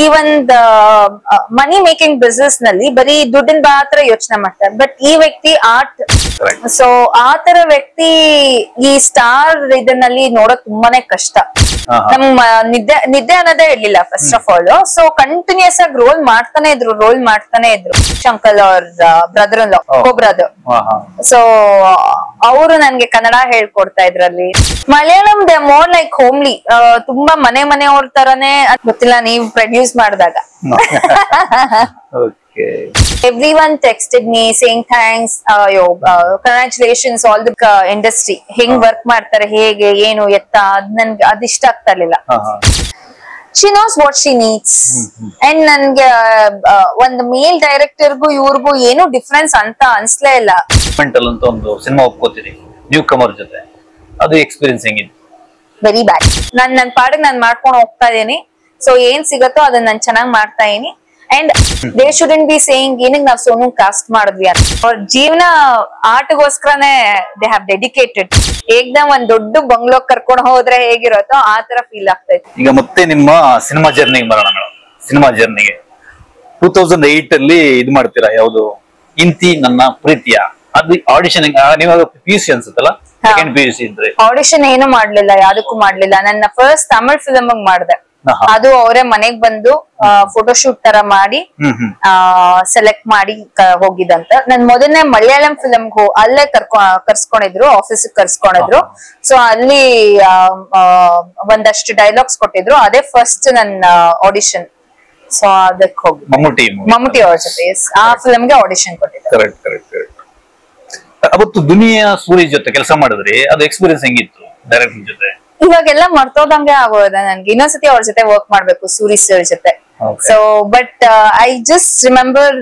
ಈ ಒಂದ್ money making business ನಲ್ಲಿ ಬರೀ ದುಡ್ಡಿನ ಮಾತ್ರ ಯೋಚನೆ ಮಾಡ್ತಾರೆ. ಬಟ್ ಈ ವ್ಯಕ್ತಿ ಆರ್ಟ್, ಸೊ ಆ ತರ ವ್ಯಕ್ತಿ ಈ ಸ್ಟಾರ್ ಇದನ್ನಲ್ಲಿ ನೋಡೋಕ್ ತುಂಬಾನೇ ಕಷ್ಟ. ನಮ್ ನಿದ್ದೆ ಅನ್ನೋದೇ ಇರ್ಲಿಲ್ಲ first of all. So continuous ಆಗಿ ರೋಲ್ ಮಾಡ್ತಾನೆ ಇದ್ರು ಶಂಕಲ್ ಅವ್ರ brother in law, brother. So ಅವರು ನನ್ಗೆ ಕನ್ನಡ ಹೇಳ್ಕೊಡ್ತಾ ಇದ್ರಲ್ಲಿ. Malayalam they more like homely, ತುಂಬಾ ಮನೆಯವ್ರ ತರಾನೇ. ಗೊತ್ತಿಲ್ಲ, ನೀವ್ ಪ್ರೊಡ್ಯೂಸ್ ಮಾಡಿದಾಗ everyone texted me saying thanks, congratulations all the industry, ಹೆಂಗ್ ವರ್ಕ್ ಮಾಡ್ತಾರೆ, ಹೇಗೆ ಏನು ಎತ್ತ, ನನ್ಗೆ ಅದಿಷ್ಟ ಆಗ್ತಾ ಇರ್ಲಿಲ್ಲ. she knows what she needs. and ನನ್ಗೆ ಒಂದ್ ಮೇಲ್ ಡೈರೆಕ್ಟರ್ಗೂ ಇವ್ರಿಗೂ ಏನು ಡಿಫ್ರೆನ್ಸ್ ಅಂತ ಅನ್ಸ್ಲೇ ಇಲ್ಲ. ಅಂತ ಒಂದು ಸಿನಿಮಾ ಒಪ್ಕೋತೀರಿ ನ್ಯೂ ಕಮರ್ ಜೊತೆ, ಅದು ಎಕ್ಸ್ಪೀರಿಯನ್ಸ್ ಹೆಂಗಿದೆ? Very bad. ನನ್ ಪಾಡಿಗೆ ನಾನ್ ಮಾಡ್ಕೊಂಡು ಹೋಗ್ತಾ ಇದೀನಿ. ಸೊ ಏನ್ ಸಿಗತ್ತೋ ಅದನ್ನ ನಾನ್ ಚೆನ್ನಾಗ್ ಮಾಡ್ತಾ ಇದೀನಿ. And they shouldn't be saying ಏನಕ್ಕೆ ನಾವ್ ಸೋನು ಕಾಸ್ಟ್ ಮಾಡಿದ್ವಿ ಅಂತ. ಅವ್ರ ಜೀವನ ಆರ್ಟ್ಗೋಸ್ಕರನೇ ದೇ ಹ್ಯಾವ್ ಡೆಡಿಕೇಟೆಡ್. ಏಕ್ದಮ್ ಒಂದ್ ದೊಡ್ಡ ಬಂಗ್ಲೋ ಕರ್ಕೊಂಡು ಹೋದ್ರೆ ಹೇಗಿರತ್ತೋ ಆ ತರ ಫೀಲ್ ಆಗ್ತೈತೆ. ಈಗ ಮತ್ತೆ ನಿಮ್ಮ ಸಿನಿಮಾ ಜರ್ನಿಗೆ ಬರೋಣ ಮೇಡಮ್. ಸಿನಿಮಾ ಜರ್ನಿಗೆ 2008 ಅಲ್ಲಿ ಇದು ಮಾಡ್ತೀರಾ, ಯಾವ್ದು ಇಂತಿ ನನ್ನ ಪ್ರೀತಿಯ, ಅದು ಆಡಿಷನ್ ನೀವಾಗ PUC ಅನ್ಸುತ್ತಲ್ಲ, ಸೆಕೆಂಡ್ PUC ಇದ್ರೆ ಆಡಿಷನ್ ಏನು ಮಾಡ್ಲಿಲ್ಲ, ಯಾವ್ದಕ್ಕೂ ಮಾಡ್ಲಿಲ್ಲ. ನನ್ನ ಫಸ್ಟ್ ತಮಿಳ್ ಫಿಲ್ಮ್ ಮಾಡ್ದೆ. ಅದು ಅವರೇ ಮನೆಗ್ ಬಂದು ಫೋಟೋಶೂಟ್ ತರ ಮಾಡಿ ಸೆಲೆಕ್ಟ್ ಮಾಡಿ ಹೋಗಿದಂತ. ನನ್ ಮೊದಲನೇ ಮಲಯಾಳಂ ಫಿಲ್ಮ್ ಅಲ್ಲೇ ಕರ್ಸ್ಕೊಂಡಿದ್ರು, ಆಫೀಸ್ ಕರ್ಸ್ಕೊಂಡಿದ್ರು. ಸೊ ಅಲ್ಲಿ ಒಂದಷ್ಟು ಡೈಲಾಗ್ಸ್ ಕೊಟ್ಟಿದ್ರು. ಅದೇ ಫಸ್ಟ್ ನನ್ನ ಆಡಿಷನ್. ಸೊ ಅದಕ್ಕೆ ಹೋಗಿ ಮಮ್ಮೂಟಿ ಅವ್ರ ಜೊತೆ ಆ ಫಿಲ್ಮ್ಗೆ ಆಡಿಷನ್ ಕೊಟ್ಟಿದ್ರು. ಅವತ್ತು ದುನಿಯಾ ಸೂರಿ ಜೊತೆ ಕೆಲಸ ಮಾಡಿದ್ರಿ, ಅದು ಎಕ್ಸ್ಪೀರಿಯನ್ಸ್ ಹೆಂಗಿತ್ತು ಡೈರೆಕ್ಟರ್ ಜೊತೆ? ಇವಾಗೆಲ್ಲ ಮರ್ತೋದಂಗೆ ಆಗೋದ ನನ್ಗೆ. ಇನ್ನೊಂದ್ಸತಿ ಅವ್ರ ಜೊತೆ ವರ್ಕ್ ಮಾಡ್ಬೇಕು, ಸೂರಿ ಸರ್ ಜೊತೆ. So but I just remember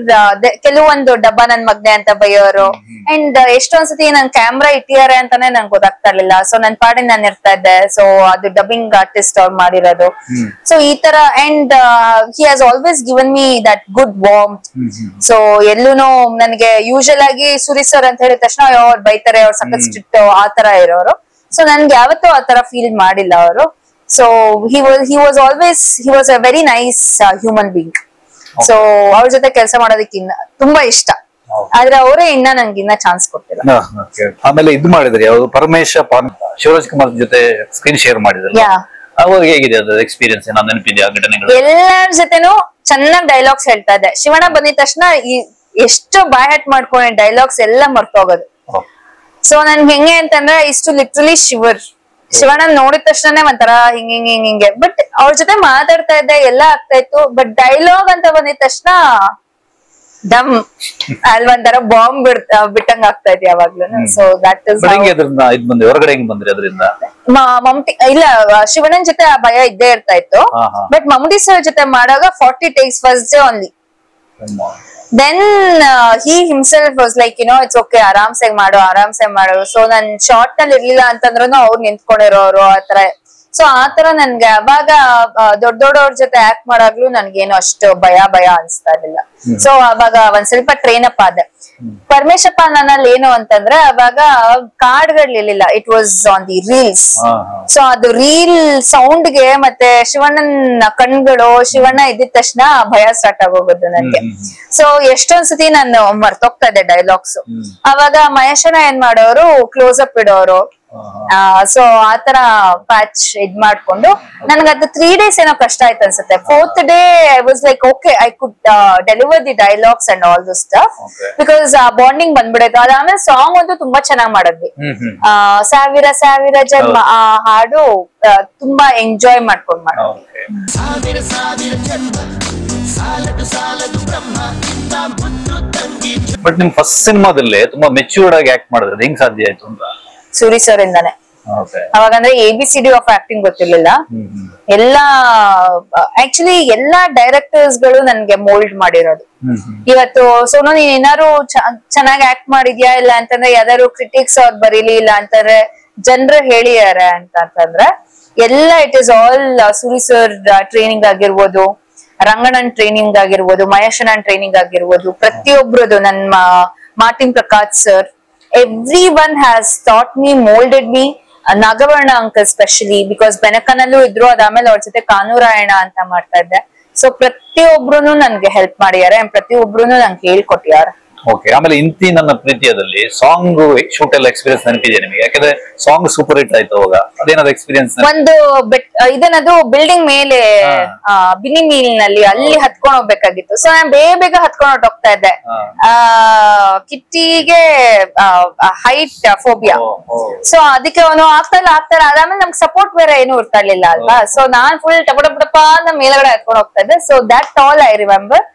ಕೆಲವೊಂದು ಡಬ್ಬ ನನ್ ಮಗ್ನೆ ಅಂತ ಬೈಯೋರು. ಅಂಡ್ ಎಷ್ಟೊಂದ್ಸತಿ ನನ್ ಕ್ಯಾಮ್ರಾ ಇಟ್ಟಿದ್ದಾರೆ ಅಂತಾನೆ ನಂಗೆ ಗೊತ್ತಾಗ್ತಾ ಇರ್ಲಿಲ್ಲ. ಸೊ ನನ್ ಪಾಡಿಗೆ ನಾನು ಇರ್ತಾ ಇದ್ದೆ. ಸೊ ಅದು ಡಬ್ಬಿಂಗ್ ಆರ್ಟಿಸ್ಟ್ ಅವ್ರು ಮಾಡಿರೋದು. ಸೊ ಈ ತರ. And he has always given me that good warmth. So ಎಲ್ಲೂನು ನನ್ಗೆ ಯೂಶಲ್ ಆಗಿ ಸೂರಿ ಸರ್ ಅಂತ ಹೇಳಿದ ತಕ್ಷಣ ಅವ್ರು ಬೈತಾರೆ, ಅವ್ರು ಸಖತ್ ಸ್ಟ್ರಿಕ್ಟ್ ಆ ತರ ಇರೋರು. ಸೊ ನನ್ಗೆ ಯಾವತ್ತೂ ಆ ತರ ಫೀಲ್ ಮಾಡಿಲ್ಲ ಅವರು. So he was a very nice human being. So ಅವ್ರ ಜೊತೆ ಕೆಲಸ ಮಾಡೋದಕ್ಕಿನ್ನ ತುಂಬಾ ಇಷ್ಟ. ಆದ್ರೆ ಅವರೇ ನಂಗೆ ಚಾನ್ಸ್ ಕೊಟ್ಟಿಲ್ಲ. ಆಮೇಲೆ ಇದು ಮಾಡಿದ್ರಿ, ಯಾವ್ದು ಪರಮೇಶ ಶಿವರಾಜ್ ಕುಮಾರ್ ಜೊತೆ ಸ್ಕ್ರೀನ್ ಶೇರ್ ಮಾಡಿದ್ರಿ, ಅವಾಗ ಹೇಗಿದೆ ಅದು ಎಕ್ಸ್ಪೀರಿಯನ್ಸ್? ನಾನು ನೆನಪಿದ್ಯಾ ಘಟನೆಗಳು? ಎಲ್ಲರ ಜೊತೆನೂ ಚೆನ್ನಾಗಿ ಡೈಲಾಗ್ಸ್ ಹೇಳ್ತಾ ಇದ್ದೆ. ಶಿವಣ್ಣ ಬಂದಿದ ತಕ್ಷಣ ಎಷ್ಟು ಬಾಯ್ ಹಟ್ ಮಾಡ್ಕೊಂಡೆ ಡೈಲಾಗ್ಸ್ ಎಲ್ಲ ಮರ್ತೋಗೋದು. ಸೊ ನನ್ಗೆ ಹೆಂಗೆ ಅಂತಂದ್ರೆ ಇಷ್ಟು ಲಿಟ್ರಲಿ ಶಿವಣ್ಣ ನೋಡಿದ ತಕ್ಷಣನೇ ಒಂಥರ ಹಿಂಗೆ. ಬಟ್ ಅವ್ರ ಜೊತೆ ಮಾತಾಡ್ತಾ ಇದ್ದೆ, ಎಲ್ಲ ಆಗ್ತಾ ಇತ್ತು. ಬಟ್ ಡೈಲಾಗ್ ಅಂತ ಬಂದಿದ ತಕ್ಷಣ ದಮ್ ಅಲ್ಲಿ ಒಂಥರ ಬಾಂಬ್ ಬಿಟ್ಟಂಗ ಆಗ್ತಾ ಇತ್ತು ಯಾವಾಗ್ಲೂ. ಸೊ ದಟ್ ಇಸ್ ಹೊರಗಡೆ ಹೆಂಗ್ ಬಂದ್ರಿ ಅದರಿಂದ? ಮಮ್ಮೂಟಿ ಇಲ್ಲ, ಶಿವಣ್ಣನ್ ಜೊತೆ ಆ ಭಯ ಇದ್ದೇ ಇರ್ತಾ ಇತ್ತು. ಬಟ್ ಮಮ್ಮೂಟಿ ಸರ್ ಜೊತೆ ಮಾಡುವಾಗ 40 takes first day only. Then he himself was like, it's okay, ಆರಾಮ್ಸೆ ಮಾಡು. ಸೊ ನನ್ ಶಾರ್ಟ್ ನಲ್ಲಿ ಇರ್ಲಿಲ್ಲ ಅಂತಂದ್ರೂ ಅವ್ರು ನಿಂತ್ಕೊಂಡಿರೋರು ಆತರ. ಸೊ ಆತರ ನನ್ಗೆ ಅವಾಗ ದೊಡ್ಡವ್ರ ಜೊತೆ ಆಕ್ಟ್ ಮಾಡಾಗ್ಲೂ ನನ್ಗೇನು ಅಷ್ಟು ಭಯ ಅನ್ಸ್ತಾ ಇರ್ಲಿಲ್ಲ. ಸೊ ಅವಾಗ ಒಂದ್ ಸ್ವಲ್ಪ ಟ್ರೈನ್ ಅಪ್ ಆದೆ. ಪರಮೇಶಪ್ಪ ನನ್ನಲ್ಲಿ ಏನು ಅಂತಂದ್ರೆ ಅವಾಗ ಕಾರ್ಡ್ಗಳಿರ್ಲಿಲ್ಲ, it was on the reels. So ಅದು ರೀಲ್ ಸೌಂಡ್ಗೆ ಮತ್ತೆ ಶಿವಣ್ಣನ್ ಕಣ್ಗಳು, ಶಿವಣ್ಣ ಇದ್ದಿದ ತಕ್ಷಣ ಭಯ ಸ್ಟಾರ್ಟ್ ಆಗೋಗೋದು ನನ್ಗೆ. ಸೊ ಎಷ್ಟೊಂದ್ಸತಿ ನಾನು ಮರ್ತೋಗ್ತಾ ಇದ್ದೆ ಡೈಲಾಗ್ಸ್. ಅವಾಗ ಮಹೇಶಣ್ಣ ಏನ್ ಮಾಡೋರು, ಕ್ಲೋಸ್ ಅಪ್ ಇಡೋರು. ಸೊ ಆತರ ಪ್ಯಾಚ್ ಇದ್ ಮಾಡ್ಕೊಂಡು ನನ್ಗದು 3 days ಏನೋ ಕಷ್ಟ ಆಯ್ತು ಅನ್ಸುತ್ತೆ. 4th day I was like, okay, I could deliver the dialogues and all this stuff because bonding ಬಂದ್ಬಿಡೈತು. ಅದಾದ್ಮೇಲೆ ಸಾಂಗ್ ಅಂತೂ ತುಂಬಾ ಚೆನ್ನಾಗ್ ಮಾಡಿದ್ವಿ. ಸಾವಿರ ಸಾವಿರ ಜನ್ಮ ಆ ಹಾಡು ತುಂಬಾ ಎಂಜಾಯ್ ಮಾಡ್ಕೊಂಡ್ ಮಾಡಿದ್ವಿ. ಬಟ್ ನಿಮ್ ಫಸ್ಟ್ ಸಿನಿಮಾದಲ್ಲೇ ತುಂಬಾ ಮೆಚ್ಯೂರ್ಡ್ ಆಗಿ ಆಕ್ಟ್ ಮಾಡಿದ್ರೆ ಹೆಂಗ್ ಸಾಧ್ಯ ಆಯ್ತು ಅಂತ? ಸೂರಿ ಸರ್ ಇಂದಾನೆ. ಅವಾಗಂದ್ರೆ ABCD ಆಫ್ ಆಕ್ಟಿಂಗ್ ಗೊತ್ತಿರ್ಲಿಲ್ಲ. ಆಕ್ಚುಲಿ ಎಲ್ಲಾ ಡೈರೆಕ್ಟರ್ಸ್ ಗಳು ನನ್ಗೆ ಮೋಲ್ಡ್ ಮಾಡಿರೋದು. ಇವತ್ತು ಸೋನು ನೀನ್ ಏನಾರು ಚೆನ್ನಾಗಿ ಆಕ್ಟ್ ಮಾಡಿದ್ಯಾ ಇಲ್ಲ ಅಂತಂದ್ರೆ ಯಾವ್ದಾದ್ರು ಕ್ರಿಟಿಕ್ಸ್ ಅವ್ರು ಬರೀಲಿ, ಇಲ್ಲ ಅಂತಂದ್ರೆ ಜನರು ಹೇಳಿದಾರೆ ಅಂತಂದ್ರೆ ಎಲ್ಲ it is all Suri sir training ಆಗಿರ್ಬೋದು, ರಂಗಣ್ಣನ್ ಟ್ರೈನಿಂಗ್ ಆಗಿರ್ಬೋದು, ಮಹೇಶಣ್ಣನ್ ಟ್ರೈನಿಂಗ್ ಆಗಿರ್ಬೋದು, ಪ್ರತಿಯೊಬ್ರದು ನನ್ನ Martin Prakash sir, everyone has taught me, molded me. Nagavarna uncle specially, because ಬೆನಕನಲ್ಲೂ ಇದ್ರು. ಅದಾದ್ಮೇಲೆ ಅವ್ರ ಜೊತೆ ಕಾನೂರಾಯಣ ಅಂತ ಮಾಡ್ತಾ ಇದ್ದೆ. ಸೊ ಪ್ರತಿಯೊಬ್ರು ನನ್ಗೆ ಹೆಲ್ಪ್ ಮಾಡಿದ್ದಾರೆ, ಪ್ರತಿಯೊಬ್ರು ನಂಗೆ ಹೇಳ್ಕೊಟ್ಟಿದ್ದಾರೆ. ಓಕೆ, ಆಮೇಲೆ ಇಂತಿ ನನ್ನ ಪ್ರೀತಿಯದಲ್ಲಿ ಸಾಂಗ್ ಶೂಟ್ ಎಲ್ಲ ಎಕ್ಸ್ಪೀರಿಯನ್ಸ್ ನೆನಪಿದೆ ನಿಮಗೆ? ಯಾಕಂದ್ರೆ ಸಾಂಗ್ ಸೂಪರ್ ಹಿಟ್ ಆಯ್ತು ಅವಾಗ, ಅದೇನಾದ್ರು ಎಕ್ಸ್ಪೀರಿಯನ್ಸ್? ಒಂದು ಇದನ್ನದು ಬಿಲ್ಡಿಂಗ್ ಮೇಲೆ ಬಿನಿ ಮೀಲ್ನಲ್ಲಿ ಅಲ್ಲಿ ಹತ್ಕೊಂಡ್ ಹೋಗ್ಬೇಕಾಗಿತ್ತು. ಸೊ ನಾನು ಬೇಗ ಹತ್ಕೊಂಡ್ ಹೋಗ್ತಾ ಇದ್ದೆ. ಕಿಟ್ಟಿಗೆ ಹೈಟ್ ಫೋಬಿಯಾ, ಸೊ ಅದಕ್ಕೆ ಅವನು ಆಗ್ತಾ ಇಲ್ಲ ಅದಾದ್ಮೇಲೆ ನಮ್ಗೆ ಸಪೋರ್ಟ್ ಬೇರೆ ಏನು ಇರ್ತಾ ಇರ್ಲಿಲ್ಲ ಅಲ್ವಾ. ಸೊ ನಾನ್ ಫುಲ್ ಟಪಟಪಟಪ ಅಂತ ಮೇಲ್ಗಡೆ ಹತ್ಕೊಂಡ್ ಹೋಗ್ತಾ ಇದ್ದೆ. So that all I remember.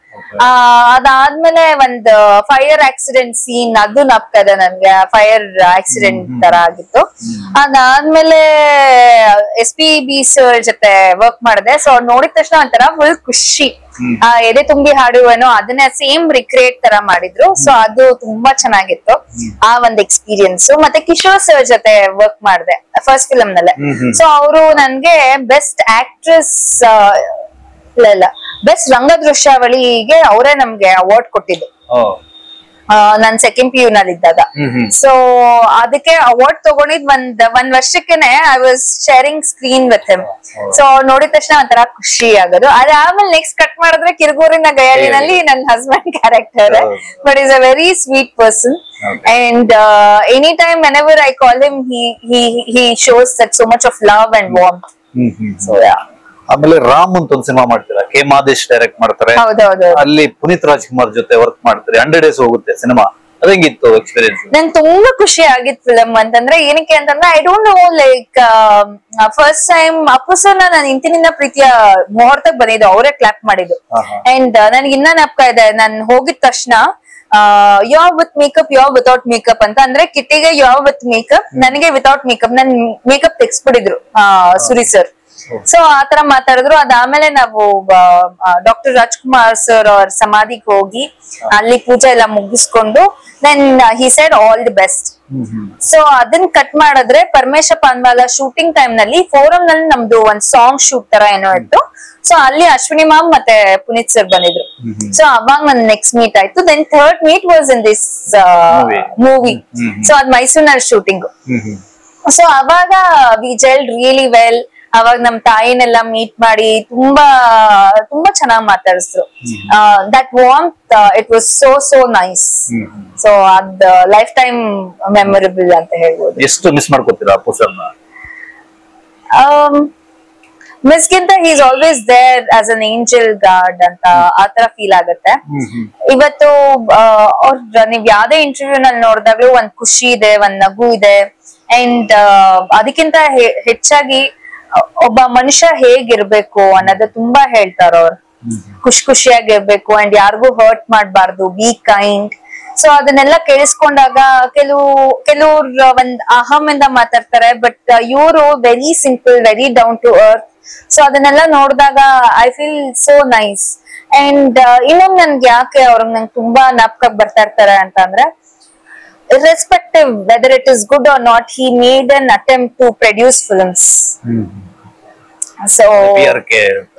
ಅದಾದ್ಮೇಲೆ ಒಂದ್ ಫೈರ್ ಆಕ್ಸಿಡೆಂಟ್ ಸೀನ್ ಅದು ನಾಪ್ತಾ ಇದೆ ನನ್ಗೆ. ಫೈರ್ ಆಕ್ಸಿಡೆಂಟ್ ತರ ಆಗಿತ್ತು. ಅದಾದ್ಮೇಲೆ SPB ಸರ್ ಜೊತೆ ವರ್ಕ್ ಮಾಡಿದೆ. ಸೊ ನೋಡಿದ ತಕ್ಷಣ ಒಂಥರ ಫುಲ್ ಖುಷಿ, ಎದೆ ತುಂಬಿ ಹಾಡುವನು ಅದನ್ನ ಸೇಮ್ ರಿಕ್ರಿಯೇಟ್ ತರ ಮಾಡಿದ್ರು. ಸೊ ಅದು ತುಂಬಾ ಚೆನ್ನಾಗಿತ್ತು ಆ ಒಂದ್ ಎಕ್ಸ್ಪೀರಿಯನ್ಸ್. ಮತ್ತೆ ಕಿಶೋರ್ ಸರ್ ಜೊತೆ ವರ್ಕ್ ಮಾಡಿದೆ ಫಸ್ಟ್ ಫಿಲಮ್ ನಲ್ಲೇ. ಸೊ ಅವರು ನನ್ಗೆ ಬೆಸ್ಟ್ ಆಕ್ಟ್ರೆಸ್ ಇಲ್ಲ ಬೆಸ್ಟ್ ರಂಗದೃಶ್ಯಾವಳಿಗೆ ಅವರೇ ನಮ್ಗೆ ಅವಾರ್ಡ್ ಕೊಟ್ಟಿದ್ದು ನಾನ್ ಸೆಕೆಂಡ್ PU ನಲ್ಲಿ ಇದ್ದಾಗ. ಸೊ ಅದಕ್ಕೆ ಅವಾರ್ಡ್ ತಗೊಂಡಿದ್ ಒಂದ್ ವರ್ಷಕ್ಕೆನೆ I was sharing screen with him. So ನೋಡಿದ ತಕ್ಷಣ ಒಂಥರ ಖುಷಿ ಆಗೋದು. ಅದಾದ್ಮೇಲೆ ನೆಕ್ಸ್ಟ್ ಕಟ್ ಮಾಡಿದ್ರೆ ಕಿರುಗೂರಿನ ಗಯಾಳಿನಲ್ಲಿ ನನ್ husband character, but is a very sweet person. And any time whenever I call him, he shows that so much of love and warmth. So yeah. ಆಮೇಲೆ ರಾಮ್ ಅಂತ ಒಂದು ಸಿನಿಮಾ ಮಾಡ್ತೀರಾ, ಕೆ ಮಾದೇಶ್ ಡೈರೆಕ್ಟ್ ಮಾಡ್ತಾರೆ. ಅಲ್ಲಿ ಪುನೀತ್ ರಾಜ್ಕುಮಾರ್ ಜೊತೆ work ಮಾಡ್ತಾರೆ. 100 days ಹೋಗುತ್ತೆ cinema. ಅದ ಹೆಂಗಿತ್ತು ಎಕ್ಸ್ಪೀರಿಯನ್ಸ್? ನಂಗೆ ತುಂಬಾ ಖುಷಿ ಆಗಿತ್ತು ಫಿಲಮ್ ಅಂತಂದ್ರೆ. ಏನಕ್ಕೆ ಅಂತಂದ್ರೆ I don't know, like first time Appu sir ನಾನು ಇಂತಿನಿಂದ ಪ್ರೀತಿಯ ಮುಹೂರ್ತಕ್ಕೆ ಬಂದಿದ್ದು, ಅವರೇ ಕ್ಲಾಪ್ ಮಾಡಿದ್ದು. ಅಂಡ್ ನನ್ಗೆ ಇನ್ನ ನೆನಪ ಇದೆ, ನಾನ್ ಹೋಗಿದ ತಕ್ಷಣ ಯಾವ ವಿತ್ ಮೇಕಪ್ ಯಾವ ವಿತೌಟ್ ಮೇಕಪ್ ಅಂತ. ಅಂದ್ರೆ ಕಿಟ್ಟಿಗೆ ಯಾವ ವಿತ್ ಮೇಕಪ್, ನನಗೆ ವಿತೌಟ್ ಮೇಕಪ್. ನನ್ ಮೇಕಪ್ ತೆಗ್ಸ್ಬಿಟ್ಟಿದ್ರು ಸುರಿ ಸರ್. ಸೊ ಆತರ ಮಾತಾಡಿದ್ರು. ಅದಾದ್ಮೇಲೆ ನಾವು ಡಾಕ್ಟರ್ ರಾಜ್ಕುಮಾರ್ ಸರ್ ಅವ್ರ ಸಮಾಧಿಗೆ ಹೋಗಿ ಅಲ್ಲಿ ಪೂಜೆ ಎಲ್ಲ ಮುಗಿಸ್ಕೊಂಡು then he said all the best. So ಅದನ್ನ ಕಟ್ ಮಾಡಿದ್ರೆ ಪರಮೇಶ ಪಾನ್ವಾಲ ಶೂಟಿಂಗ್ ಟೈಮ್ ನಲ್ಲಿ ಫೋರಂ ನಲ್ಲಿ ನಮ್ದು ಒಂದ್ ಸಾಂಗ್ ಶೂಟ್ ತರ ಏನೋ ಇತ್ತು. ಸೊ ಅಲ್ಲಿ ಅಶ್ವಿನಿ ಮ್ಯಾಮ್ ಮತ್ತೆ ಪುನೀತ್ ಸರ್ ಬಂದಿದ್ರು. ಸೊ ಅವಾಗ ನನ್ ನೆಕ್ಸ್ಟ್ ಮೀಟ್ ಆಯ್ತು. Then third meet was in this movie. So ಅದ್ ಮೈಸೂರಿನಲ್ಲಿ ಶೂಟಿಂಗ್. ಸೊ ಅವಾಗ ವಿ ಜೆಲ್ಡ್ ರಿಯಲಿ ವೆಲ್. ಅವಾಗ ನಮ್ ತಾಯಿನೆಲ್ಲ ಮೀಟ್ ಮಾಡಿ ತುಂಬಾ ಚೆನ್ನಾಗಿ ಮಾತಾಡಿದ್ರು. That warmth, it was so nice. So ಅದ್ ಲೈಫ್ ಟೈಮ್ ಮೆಮೊರಬಲ್ ಅಂತ ಹೇಳ್ಬೋದು. ಎಷ್ಟು ಮಿಸ್ ಮಾಡ್ಕೊತೀರಾ ಅಪ್ಪು ಸರ್ನ? ಮಿಸ್ಗಿಂತ he is always there as an angel guard ಅಂತ ಆತರ ಫೀಲ್ ಆಗತ್ತೆ. ಇವತ್ತು ನೀವ್ ಯಾವ್ದೇ ಇಂಟರ್ವ್ಯೂ ನಲ್ಲಿ ನೋಡಿದಾಗ್ಲೂ ಒಂದ್ ಖುಷಿ ಇದೆ, ಒಂದ್ ನಗು ಇದೆ. ಅಂಡ್ ಅದಕ್ಕಿಂತ ಹೆಚ್ಚಾಗಿ ಒಬ್ಬ ಮನುಷ್ಯ ಹೇಗಿರ್ಬೇಕು ಅನ್ನೋದು ತುಂಬಾ ಹೇಳ್ತಾರ ಅವ್ರು. ಖುಷಿಯಾಗಿರ್ಬೇಕು ಅಂಡ್ ಯಾರಿಗೂ ಹರ್ಟ್ ಮಾಡ್ಬಾರ್ದು, ಬಿ ಕೈಂಡ್. ಸೊ ಅದನ್ನೆಲ್ಲ ಕೇಳಿಸ್ಕೊಂಡಾಗ ಕೆಲವ್ರು ಒಂದ್ ಅಹಂ ಇಂದ ಮಾತಾಡ್ತಾರೆ, ಬಟ್ ಇವರು very simple, very down to earth. So ಅದನ್ನೆಲ್ಲ ನೋಡಿದಾಗ I feel so nice. And ಇನ್ನೊಂದ್ ನನ್ಗೆ ಯಾಕೆ ಅವ್ರಿಗೆ ನಂಗೆ ತುಂಬಾ ಜ್ಞಾಪಕಕ್ಕೆ ಬರ್ತಾ ಇರ್ತಾರೆ ಅಂತ ಅಂದ್ರೆ, irrespective whether it is good or not, he made an attempt to produce films. So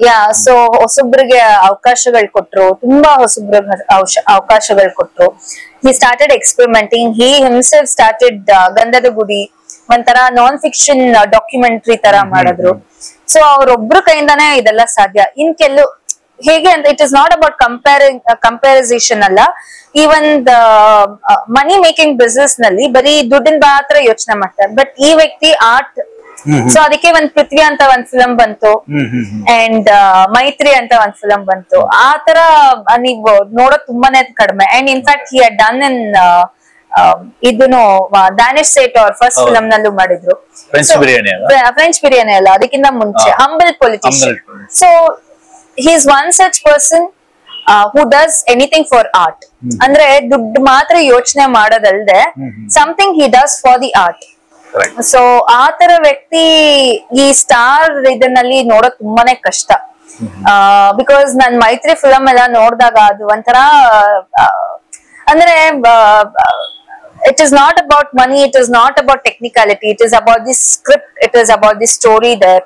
yeah, so ಹೊಸಬ್ರಿಗೆ ಅವಕಾಶಗಳು ಕೊಟ್ರು, ತುಂಬಾ ಹೊಸಬ್ರಿಗೆ ಅವಕಾಶಗಳು ಕೊಟ್ರು. He started experimenting. He himself started ಗಂಧದ ಗುಡಿ, ಒಂಥರ ನಾನ್ ಫಿಕ್ಷನ್ ಡಾಕ್ಯುಮೆಂಟರಿ ತರ ಮಾಡಿದ್ರು. ಸೊ ಅವ್ರೊಬ್ರು ಕೈಯಿಂದಾನೇ ಇದೆಲ್ಲ ಸಾಧ್ಯ. ಇನ್ ಹೇಗೆ ಅಂತ, ಇಟ್ ಇಸ್ ನಾಟ್ ಅಬೌಟ್ ಕಂಪ್ಯಾರಿಸೇಷನ್ ಅಲ್ಲ. ಈ ಒಂದ್ ಮನಿ ಮೇಕಿಂಗ್ ಬಿಸ್ನೆಸ್ ನಲ್ಲಿ ಬರೀ ದುಡ್ಡಿನ ಮಾತ್ರ ಯೋಚನೆ ಮಾಡ್ತಾರೆ. ಬಟ್ ಈ ವ್ಯಕ್ತಿ ಆರ್ಟ್. ಸೊ ಅದಕ್ಕೆ ಒಂದ್ ಪೃಥ್ವಿ ಅಂತ ಒಂದ್ ಫಿಲಂ ಬಂತು, ಅಂಡ್ ಮೈತ್ರಿ ಅಂತ ಒಂದ್ ಫಿಲಂ ಬಂತು. ಆ ತರ ನೀವು ನೋಡೋದ್ ತುಂಬಾನೇ ಕಡಿಮೆ. And in fact he had done in ಇದನ್ನು ದಾನಿಶ್ ಸೇಠ್ ಅವ್ರ ಫಸ್ಟ್ ಫಿಲಂ ನಲ್ಲೂ ಮಾಡಿದ್ರು. ಫ್ರೆಂಚ್ ಬಿರಿಯಾನಿ ಅಲ್ಲ, ಅದಕ್ಕಿಂತ ಮುಂಚೆ humble politician. So he is one such person who does anything for art. ಅಂದ್ರೆ ದುಡ್ಡು ಮಾತ್ರ ಯೋಚನೆ ಮಾಡೋದಲ್ದೆ something he does for the art. So ಆತರ ವ್ಯಕ್ತಿ ಈ ಸ್ಟಾರ್ ಇದನ್ನಲ್ಲಿ ನೋಡೋದ್ ತುಂಬಾನೇ ಕಷ್ಟ. ಬಿಕಾಸ್ ನನ್ ಮೈತ್ರಿ ಫಿಲಂ ಎಲ್ಲ ನೋಡಿದಾಗ ಅದು ಒಂಥರ ಅಂದ್ರೆ it is not about money, it is not about technicality, it is about the script, it is about the story there.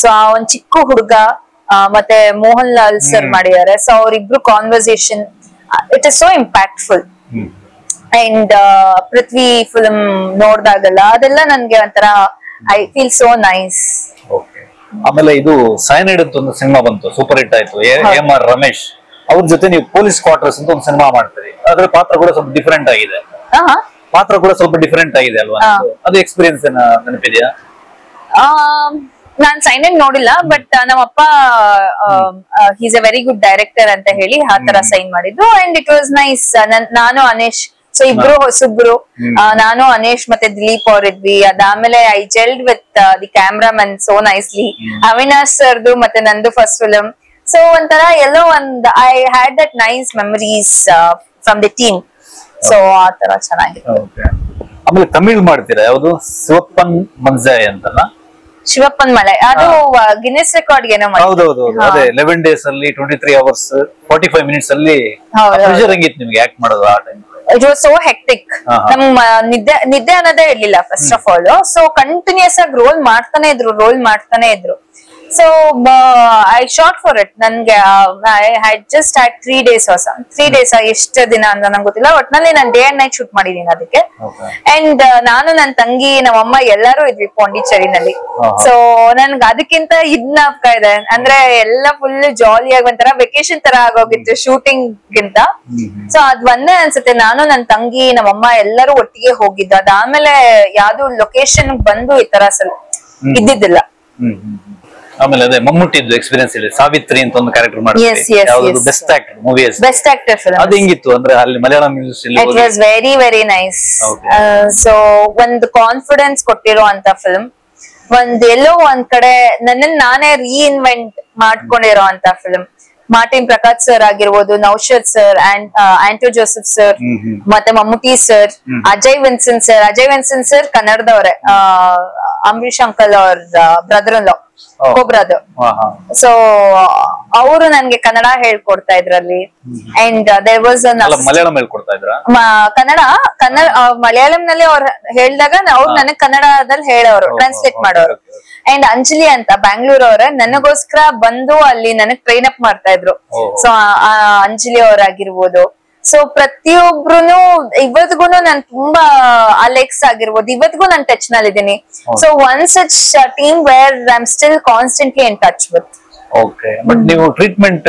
So ಆ ಒಂದ್ ಚಿಕ್ಕ ಹುಡುಗ ಮತ್ತೆ ಮೋಹನ್ ಲಾಲ್ ಸರ್ ಮಾಡಿದ್ದಾರೆ. ಸೊ ಅವ್ರಿಬ್ರು conversation, it is so impactful. And Prithvi film ನೋಡ್ದಾಗಲ್ಲ ಅದೆಲ್ಲ ನನ್ಗೆ ಒಂಥರ ಐ ಫೀಲ್ ಸೋ ನೈಸ್. ಆಮೇಲೆ ಇದು ಸೈನೈಡ್ ಅಂತ ಒಂದು ಸಿನಿಮಾ ಬಂತು, ಸೂಪರ್ ಹಿಟ್ ಆಯ್ತು. ಎಂ.ಆರ್. ರಮೇಶ್ ಅವ್ರ ಜೊತೆ ನೀವು ಪೊಲೀಸ್ ಕ್ವಾರ್ಟರ್ಸ್ ಅಂತ ಒಂದು ಸಿನಿಮಾ ಮಾಡ್ತೀರಿ. ಅದ್ರ ಪಾತ್ರ ಕೂಡ ಸ್ವಲ್ಪ ಡಿಫರೆಂಟ್ ಆಗಿದೆ. ಅಲ್ವಾ? ಅದು ಎಕ್ಸ್ಪೀರಿಯನ್ಸ್ ನೆನಪಿದೆಯಾ? ನಾನ್ ಸೈನೈಡ್ ನೋಡಿಲ್ಲ, ಬಟ್ ನಮ್ಮಪ್ಪ is a very good director ಅಂತ ಹೇಳಿ ಆ ತರ ಸೈನ್ ಮಾಡಿದ್ದು. And it was nice. ನಾನು ಅನೇಶ್, ಸೊ ಇಬ್ರು ಹೊಸಬ್ರು, ನಾನು ಅನೇಶ್ ಮತ್ತೆ ದಿಲೀಪ್ ಅವ್ರಿದ್ವಿ. ಅದಾದ್ಮೇಲೆ I gelled with the cameraman so nicely. Avinash ಸರ್ದು ಮತ್ತೆ ನಂದು ಫಸ್ಟ್ ಫಿಲಮ್. ಸೊ ಒಂಥರ ಎಲ್ಲೋ ಒಂದ್ I had that nice memories from the team. So ಆ ತರ ಚೆನ್ನಾಗಿದೆ. ಆಮೇಲೆ ತಮಿಳ್ ಮಾಡ್ತೀರಾ ಯಾವ್ದು? ಶಿವಪ್ಪನ್ ಮಂಜಾಯ್ ಅಂತಲ್ಲ? ಶಿವಪ್ಪನ್ ಮಳೆ, ಅದು ಗಿನ್ನೆಸ್ ರೆಕಾರ್ಡ್ ಏನೋ ಹೌದೌದು. ಅದೇ 11 days ಅಲ್ಲಿ 23 hours 45 minutes ಅಲ್ಲಿ ಹೆಂಗಿತ್ತು ನಿಮ್ಗೆ ಆಕ್ಟ್ ಮಾಡೋದು ಆ time? It was so hectic. ನಮ್ ನಿದ್ದೆ ಅನ್ನೋದೇ ಇರ್ಲಿಲ್ಲ first of all. So continuous ಆಗಿ ರೋಲ್ ಮಾಡ್ತಾನೆ ಇದ್ರು. So I short for it. ನನ್ಗೆ ಐ ಜಸ್ಟ್ ಹ್ಯಾಡ್ 3 days ಎಷ್ಟು ದಿನ ಅಂತ ನಂಗೆ ಗೊತ್ತಿಲ್ಲ. ಒಟ್ನಲ್ಲಿ ನಾನು ಡೇ ಅಂಡ್ ನೈಟ್ ಶೂಟ್ ಮಾಡಿದೀನಿ ಅದಕ್ಕೆ. ಅಂಡ್ ನಾನು, ನನ್ ತಂಗಿ, ನಮ್ಮಮ್ಮ ಎಲ್ಲರೂ ಇದ್ವಿ ಪಾಂಡಿಚೇರಿನಲ್ಲಿ. ಸೊ ನನ್ಗೆ ಅದಕ್ಕಿಂತ ಇದ್ನಾಪ್ಕ ಇದೆ ಅಂದ್ರೆ ಎಲ್ಲ ಫುಲ್ ಜಾಲಿಯಾಗಿ ಒಂಥರ ವೆಕೇಶನ್ ತರ ಆಗೋಗಿತ್ತು ಶೂಟಿಂಗ್ ಗಿಂತ. ಸೊ ಅದ್ ಒಂದೇ ಅನ್ಸುತ್ತೆ. ನಾನು, ನನ್ ತಂಗಿ, ನಮ್ಮಮ್ಮ ಎಲ್ಲರೂ ಒಟ್ಟಿಗೆ ಹೋಗಿದ್ದು. ಅದಾದ್ಮೇಲೆ ಯಾವ್ದು ಲೊಕೇಶನ್ ಬಂದು ಈ ತರ ಇದ್ದಿದ್ದಿಲ್ಲ. ಆಮೇಲೆ ಅದೇ ಮಮ್ಮೂಟಿದ್ದು ಎಕ್ಸ್ಪೀರಿಯನ್ಸ್ ಇದೆ. ಸಾವಿತ್ರಿ ಅಂತ ಒಂದು ಕ್ಯಾರೆಕ್ಟರ್ ಮಾಡಿದ್ರು, best actor movies, best actor film. ಅದು ಹೆಂಗಿತ್ತು ಅಂದ್ರೆ ಅಲ್ಲಿ Malayalam industry? It was very very nice. So ಒಂದು ಕಾನ್ಫಿಡೆನ್ಸ್ ಕೊಟ್ಟಿರೋ ಅಂತ ಫಿಲ್ಮ್. ಎಲ್ಲೋ ಒಂದ್ ಕಡೆ ನನ್ನನ್ನು ನಾನೇ ರೀಇನ್ವೆಂಟ್ ಮಾಡ್ಕೊಂಡಿರೋ ಅಂತ ಫಿಲ್ಮ್. ಮಾರ್ಟಿನ್ ಪ್ರಕಾಶ್ ಸರ್ ಆಗಿರ್ಬೋದು, ನೌಶದ್ ಸರ್, ಆಂಟೋ ಜೋಸೆಫ್ ಸರ್, ಮತ್ತೆ Mammootty sir, Ajay Vincent sir ಕನ್ನಡದವ್ರೆ, ಅಂಬರೀಶ್ ಅಂಕಲ್ ಅವ್ರ brother in law, co-brother. So ಅವರು ನನ್ಗೆ ಕನ್ನಡ ಹೇಳ್ಕೊಡ್ತಾ ಇದ್ರಲ್ಲಿ. ಅಂಡ್ ದೇರ್ ವಾಸ್ ಮಲಯಾಳಂ ಹೇಳ್ಕೊಡ್ತಾ ಇದ್ರ? ಕನ್ನಡ ಮಲಯಾಳಂ ನಲ್ಲಿ ಅವ್ರು ಹೇಳಿದಾಗ ಅವ್ರು ನನಗ್ ಕನ್ನಡದಲ್ಲಿ ಹೇಳೋರು, ಟ್ರಾನ್ಸ್ಲೇಟ್ ಮಾಡೋರು. ಅಂಡ್ ಅಂಜಲಿ ಅಂತ ಬ್ಯಾಂಗ್ಳೂರ್ ಅವ್ರೆ ನನಗೋಸ್ಕರ ಬಂದು ಅಲ್ಲಿ ನನಗ್ ಟ್ರೈನ್ ಅಪ್ ಮಾಡ್ತಾ ಇದ್ರು. ಸೊ ಅಂಜಲಿ ಅವ್ರಾಗಿರ್ಬೋದು. ಸೊ ಪ್ರತಿಯೊಬ್ರುನು ಇವತ್ಗುನು ನಾನ್ ತುಂಬಾ ಅಲೆಕ್ಸ್ ಆಗಿರ್ಬೋದು, ಇವತ್ಗೂ ನಾನ್ ಟಚ್ ನಲ್ಲಿ ಇದ್ದೀನಿ. So one such team where I am still constantly in touch with. Okay, but ನೀವು ಟ್ರೀಟ್ಮೆಂಟ್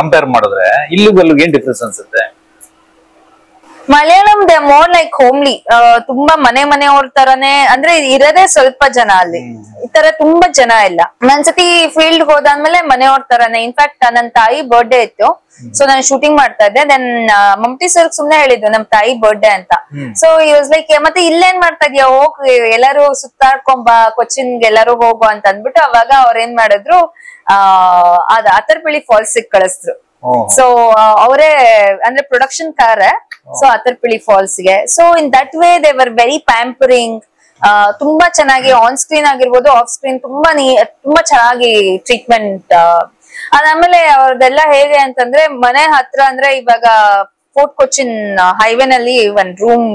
ಕಂಪೇರ್ ಮಾಡಿದ್ರೆ ಇಲ್ಲಿಗೂ ಅಲ್ಲಿಗೂ ಏನ್ ಡಿಫರೆನ್ಸ್ ಅನ್ಸುತ್ತೆ? Malayalam they more like homely. ತುಂಬಾ ಮನೆಯವ್ರ ತರನೇ ಅಂದ್ರೆ ಇರೋದೇ ಸ್ವಲ್ಪ ಜನ ಅಲ್ಲಿ. ಈ ತರ ತುಂಬಾ ಜನ ಇಲ್ಲ. ಒಂದ್ಸತಿ ಫೀಲ್ಡ್ ಹೋದಾದ್ಮೇಲೆ ಮನೆಯವ್ರ ತರನೇ. ಇನ್ಫ್ಯಾಕ್ಟ್ ನನ್ ತಾಯಿ ಬರ್ಡೇ ಇತ್ತು. ಸೊ ನಾನು ಶೂಟಿಂಗ್ ಮಾಡ್ತಾ ಇದ್ದೆ. ದೆನ್ ಮಮ್ಟಿ ಸರ್ ಸುಮ್ನೆ ಹೇಳಿದ್ದು ನಮ್ ತಾಯಿ ಬರ್ಡೇ ಅಂತ. ಸೊ ಈ ವಾಸ್ ಲೈಕ್, ಮತ್ತೆ ಇಲ್ಲೇನ್ ಮಾಡ್ತಾ ಇದೀಯ, ಹೋಗ್ ಎಲ್ಲಾರು ಸುತ್ತಾಡ್ಕೊಂಬ, ಕೊಚ್ಚಿನ್ಗೆ ಎಲ್ಲಾರು ಹೋಗು ಅಂತ ಅಂದ್ಬಿಟ್ಟು ಅವಾಗ ಅವ್ರ ಏನ್ ಮಾಡಿದ್ರು, ಅತರ್ಪಿಳಿ ಫಾಲ್ಸ್ ಕಳಿಸಿದ್ರು. ಸೊ ಅವರೇ ಅಂದ್ರೆ ಪ್ರೊಡಕ್ಷನ್ ಕಾರ್. ಸೊ ಅತರ್ಪಿಳಿ ಫಾಲ್ಸ್ ಗೆ. So in that way they were very pampering. ತುಂಬಾ ಚೆನ್ನಾಗಿ ಆನ್ ಸ್ಕ್ರೀನ್ ಆಗಿರ್ಬೋದು, ಆಫ್ ಸ್ಕ್ರೀನ್ ತುಂಬಾ ಚೆನ್ನಾಗಿ ಟ್ರೀಟ್ಮೆಂಟ್. ಅದಾದ್ಮೇಲೆ ಅವ್ರದೆಲ್ಲ ಹೇಗೆ ಅಂತಂದ್ರೆ ಮನೆ ಹತ್ರ ಅಂದ್ರೆ ಇವಾಗ ಫೋರ್ಟ್ ಕೊಚ್ಚಿನ್ ಹೈವೇ ನಲ್ಲಿ ಒಂದ್ ರೂಮ್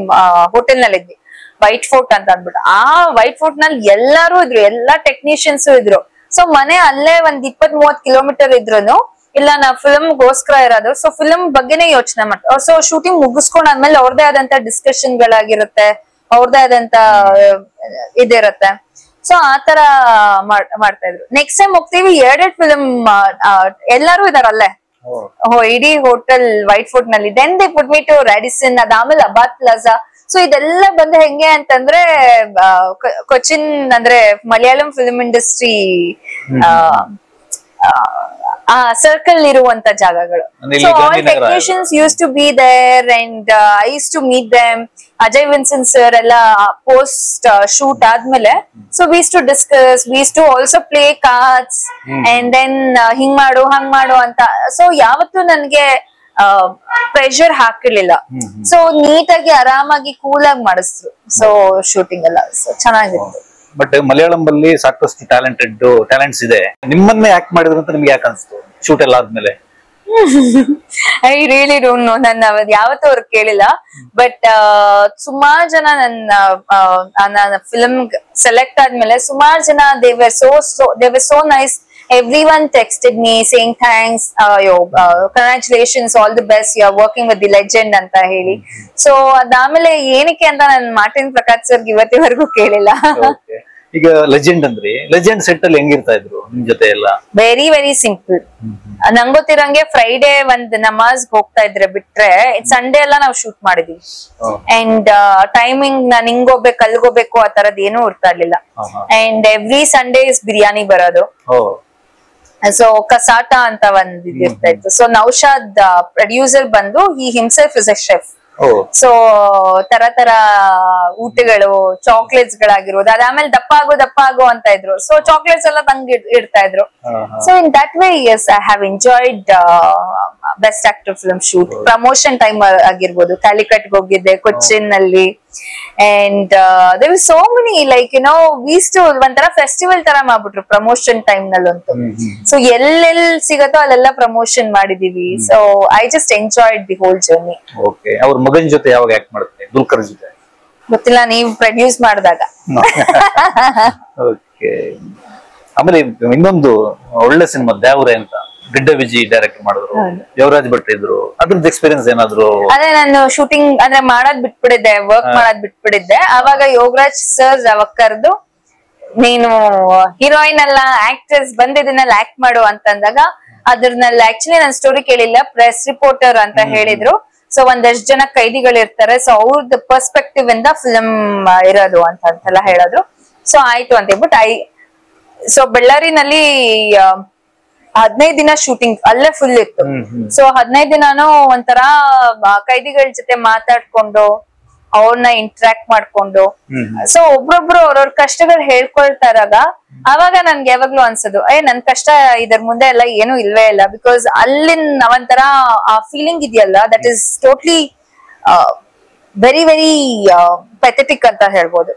ಹೋಟೆಲ್ ನಲ್ಲಿ ಇದ್ವಿ, ವೈಟ್ ಫೋರ್ಟ್ ಅಂತ ಅಂದ್ಬಿಟ್ಟು. ಆ ವೈಟ್ ಫೋರ್ಟ್ ನಲ್ಲಿ ಎಲ್ಲಾರು ಇದ್ರು, ಎಲ್ಲಾ ಟೆಕ್ನಿಷಿಯನ್ಸ್ ಇದ್ರು. ಸೊ ಮನೆ ಅಲ್ಲೇ ಒಂದ್ 20-30 ಕಿಲೋಮೀಟರ್ ಇದ್ರುನು ಇಲ್ಲ, ನಾ ಫಿಲ್ಮ್ ಗೋಸ್ಕರ ಇರೋದು. ಸೊ ಫಿಲ್ಮ್ ಬಗ್ಗೆನೇ ಯೋಚನೆ ಮಾಡ್ತಾರೆ. ಸೊ ಶೂಟಿಂಗ್ ಮುಗಿಸ್ಕೊಂಡಾದ್ಮೇಲೆ ಅವ್ರದೇ ಆದಂತ ಡಿಸ್ಕಷನ್ ಗಳಾಗಿರುತ್ತೆ, ಅವ್ರದೇ ಆದಂತ ಇದಿರುತ್ತೆ. ಸೊ ಆತರ ಮಾಡ್ತಾ ಇದ್ರು. ನೆಕ್ಸ್ಟ್ ಟೈಮ್ ಹೋಗ್ತೀವಿ, 2 ಫಿಲ್ಮ್ ಎಲ್ಲಾರು ಇದಾರಲ್ಲೇ ಇಡೀ ಹೋಟೆಲ್ ವೈಟ್ ಫೋರ್ಟ್ ನಲ್ಲಿ. Then they put me to Radisson, ಅದಾದ್ಮೇಲೆ ಅಬಾದ್ ಪ್ಲಾಜಾ. ಸೊ ಇದೆಲ್ಲ ಬಂದ ಹೆಂಗೆ ಅಂತಂದ್ರೆ ಕೊಚ್ಚಿನ್ ಅಂದ್ರೆ ಮಲಯಾಳಂ ಫಿಲ್ಮ್ ಇಂಡಸ್ಟ್ರಿ ಸರ್ಕಲ್ ಇರುವಂತ ಜಾಗಗಳು. So all technicians use to be there and I use to meet them. Ajay Vincent sir ಎಲ್ಲ ಪೋಸ್ಟ್ ಶೂಟ್ ಆದ್ಮೇಲೆ so we use to discuss, we use to also play cards and then ಹಿಂಗ್ ಮಾಡು ಹಂಗ್ ಮಾಡು ಅಂತ. So ಯಾವತ್ತೂ ನನ್ಗೆ pressure ಹಾಕಿರ್ಲಿಲ್ಲ. So ನೀಟಾಗಿ ಆರಾಮಾಗಿ ಕೂಲ್ ಆಗಿ ಮಾಡಿಸ್ರು. ಸೊ ಶೂಟಿಂಗ್ ಎಲ್ಲ ಚೆನ್ನಾಗಿತ್ತು. ಬಟ್ ಮಲಯಾಳಂ ಅಲ್ಲಿ ಸಾಕಷ್ಟು ಟ್ಯಾಲೆಂಟ್ಸ್ ಇದೆ. ನಿಮ್ಮನ್ನೇ ಆಕ್ಟ್ ಮಾಡಿದ್ರು ಅಂತ ನಿಮ್ಗೆ ಯಾಕೆ ಅನ್ಸ್ತು ಶೂಟ್ ಎಲ್ಲ ಆದ್ಮೇಲೆ? I really don't know. ನನ್ನ ಯಾವತ್ತೂ ಅವ್ರು ಕೇಳಿಲ್ಲ. ಬಟ್ ಸುಮಾರು ಜನ ನನ್ನ ಫಿಲ್ಮ್ ಸೆಲೆಕ್ಟ್ ಆದ್ಮೇಲೆ ಸುಮಾರು ಜನ they were so nice. Everyone texted me saying thanks, congratulations, all the best, you are working with the legend ಅಂತ ಹೇಳಿ. ಸೊ ಅದಾದ್ಮೇಲೆ ಏನಕ್ಕೆ ಅಂತ ನಾನು ಮಾರ್ಟಿನ್ ಪ್ರಕಾಶ್ ಸರ್ ಇವತ್ತಿವರೆಗೂ ಕೇಳಿಲ್ಲ. ಈಗ ಲೆಜೆಂಡ್ ಅಂದ್ರೆ ಲೆಜೆಂಡ್ ಸೆಟ್ ಅಲ್ಲಿ ಹೆಂಗಿರ್ತಾ ಇದ್ರು ನಿಮ್ ಜೊತೆ ಎಲ್ಲ? Very very simple. ನಂಗ್ ಗೊತ್ತಿರಂಗೆ ಫ್ರೈಡೆ ಒಂದ್ ನಮಾಜ್ ಹೋಗ್ತಾ ಇದ್ರೆ ಬಿಟ್ರೆ ಸಂಡೇ ಎಲ್ಲ ನಾವು ಶೂಟ್ ಮಾಡಿದೀವಿ. ಅಂಡ್ ಟೈಮಿಂಗ್ ನಾನ್ ಹಿಂಗೋಗ್ಬೇಕು ಅಲ್ಗೋಗ್ಬೇಕು ಆ ತರದ್ ಏನೂ ಇರ್ತಾ ಇರ್ಲಿಲ್ಲ. ಅಂಡ್ ಎವ್ರಿ ಸಂಡೇ ಬಿರಿಯಾನಿ ಬರೋದು. ಸೊ ಕಸಾಟ ಅಂತ ಒಂದ್ ಇದಿರ್ತಾ ಇತ್ತು. ಸೊ ನೌಶಾದ್ ಪ್ರೊಡ್ಯೂಸರ್ ಬಂದು ಈ himself is a chef. So ತರ ತರ ಊಟಗಳು, ಚಾಕ್ಲೇಟ್ಸ್ ಗಳಾಗಿರ್ಬೋದು, ಅದಾದ್ಮೇಲೆ ದಪ್ಪ ಆಗು ಅಂತ ಇದ್ರು. ಸೊ ಚಾಕ್ಲೇಟ್ಸ್ ಎಲ್ಲ ತಂಗ್ ಇಡ್ತಾ ಇದ್ರು. So in that way yes I have enjoyed best actor film shoot. Promotion time ಆಗಿರ್ಬೋದು, ಕ್ಯಾಲಿಕಟ್ ಹೋಗಿದ್ದೆ, ಕೊಚ್ಚಿನ್ ನಲ್ಲಿ. And there was so many like you know views to ಒಂಥರ ಫೆಸ್ಟಿವಲ್ ತರ ಮಾಡ್ಬಿಟ್ರು ಪ್ರಮೋಷನ್ ಟೈಮ್ ನಲ್ಲಂತೂ. ಸೊ ಎಲ್ಲೆಲ್ ಸಿಗತ್ತೋ ಅಲ್ಲೆಲ್ಲ ಪ್ರಮೋಷನ್ ಮಾಡಿದೀವಿ. So I just enjoyed the whole journey. Okay, ಅವ್ರ ಮಗನ್ ಜೊತೆ ಯಾವಾಗ ಆಕ್ಟ್ ಮಾಡ್ತಾರೆ? ದುಲ್ಕರ್ ಜೊತೆ ಗೊತ್ತಿಲ್ಲ, ನೀವು ಪ್ರೊಡ್ಯೂಸ್ ಮಾಡಿದಾಗ. ಓಕೆ. ಆಮೇಲೆ ಇನ್ನೊಂದು ಒಳ್ಳೆ ಸಿನಿಮಾ ದ್ಯಾವ್ರೆ ಅಂತ ಗಿಡ್ಡ ವಿಜಯ್ ಡೈರೆಕ್ಟ್ ಮಾಡಿದ್ರು, ದೇವರಾಜ್ ಭಟ್ ಇದ್ರು. ಅದ್ರದ್ದು ಎಕ್ಸ್ಪೀರಿಯನ್ಸ್ ಏನಾದ್ರು? ಅದೇ ನಾನು ಶೂಟಿಂಗ್ ಅಂದ್ರೆ ಮಾಡೋದ್ ಬಿಟ್ಬಿಟ್ಟಿದ್ದೆ, ವರ್ಕ್ ಮಾಡೋದ್ ಬಿಟ್ಬಿಟ್ಟಿದ್ದೆ. ಅವಾಗ ಯೋಗರಾಜ್ ಸರ್ ಅವಾಗ ಕರೆದು ನೀನು ಹೀರೋಯಿನ್ ಅಲ್ಲ ಆಕ್ಟ್ರೆಸ್ ಬಂದಿದ್ದನ್ನೆಲ್ಲ ಆಕ್ಟ್ ಮಾಡು ಅಂತಂದಾಗ ಅದ್ರನ್ನೆಲ್ಲ ಆಕ್ಚುಲಿ ನಾನು ಸ್ಟೋರಿ ಕೇಳಿಲ್ಲ, ಪ್ರೆಸ್ ರಿಪೋರ್ಟರ್ ಅಂತ ಹೇಳಿದ್ರು. ಸೊ ಒಂದಷ್ಟು ಜನ ಕೈದಿಗಳು ಇರ್ತಾರೆ, ಸೊ ಅವ್ರದ್ದು ಪರ್ಸ್ಪೆಕ್ಟಿವ್ ಇಂದ ಫಿಲಮ್ ಇರೋದು ಅಂತೆಲ್ಲ ಹೇಳಿದ್ರು. ಸೊ ಆಯ್ತು ಅಂತ ಹೇಳ್ಬಿಟ್ಟು ಸೊ ಬಳ್ಳಾರಿನಲ್ಲಿ 15 ದಿನ ಶೂಟಿಂಗ್ ಅಲ್ಲೇ ಫುಲ್ ಇತ್ತು. ಸೊ 15 ದಿನಾನು ಒಂಥರ ಕೈದಿಗಳ ಜೊತೆ ಮಾತಾಡ್ಕೊಂಡು ಅವ್ರನ್ನ ಇಂಟ್ರಾಕ್ಟ್ ಮಾಡ್ಕೊಂಡು, ಸೊ ಒಬ್ರೊಬ್ರು ಅವ್ರವ್ರ ಕಷ್ಟಗಳು ಹೇಳ್ಕೊಳ್ತಾ ಇರಾಗ ಅವಾಗ ನನ್ಗೆ ಯಾವಾಗ್ಲೂ ಅನ್ಸೋದು ನನ್ ಕಷ್ಟ ಇದ್ರ ಮುಂದೆ ಎಲ್ಲ ಏನು ಇಲ್ವೇ ಇಲ್ಲ. ಬಿಕಾಸ್ ಅಲ್ಲಿನ ಒಂಥರ ಆ ಫೀಲಿಂಗ್ ಇದೆಯಲ್ಲ, that is totally very very pathetic ಅಂತ ಹೇಳ್ಬೋದು.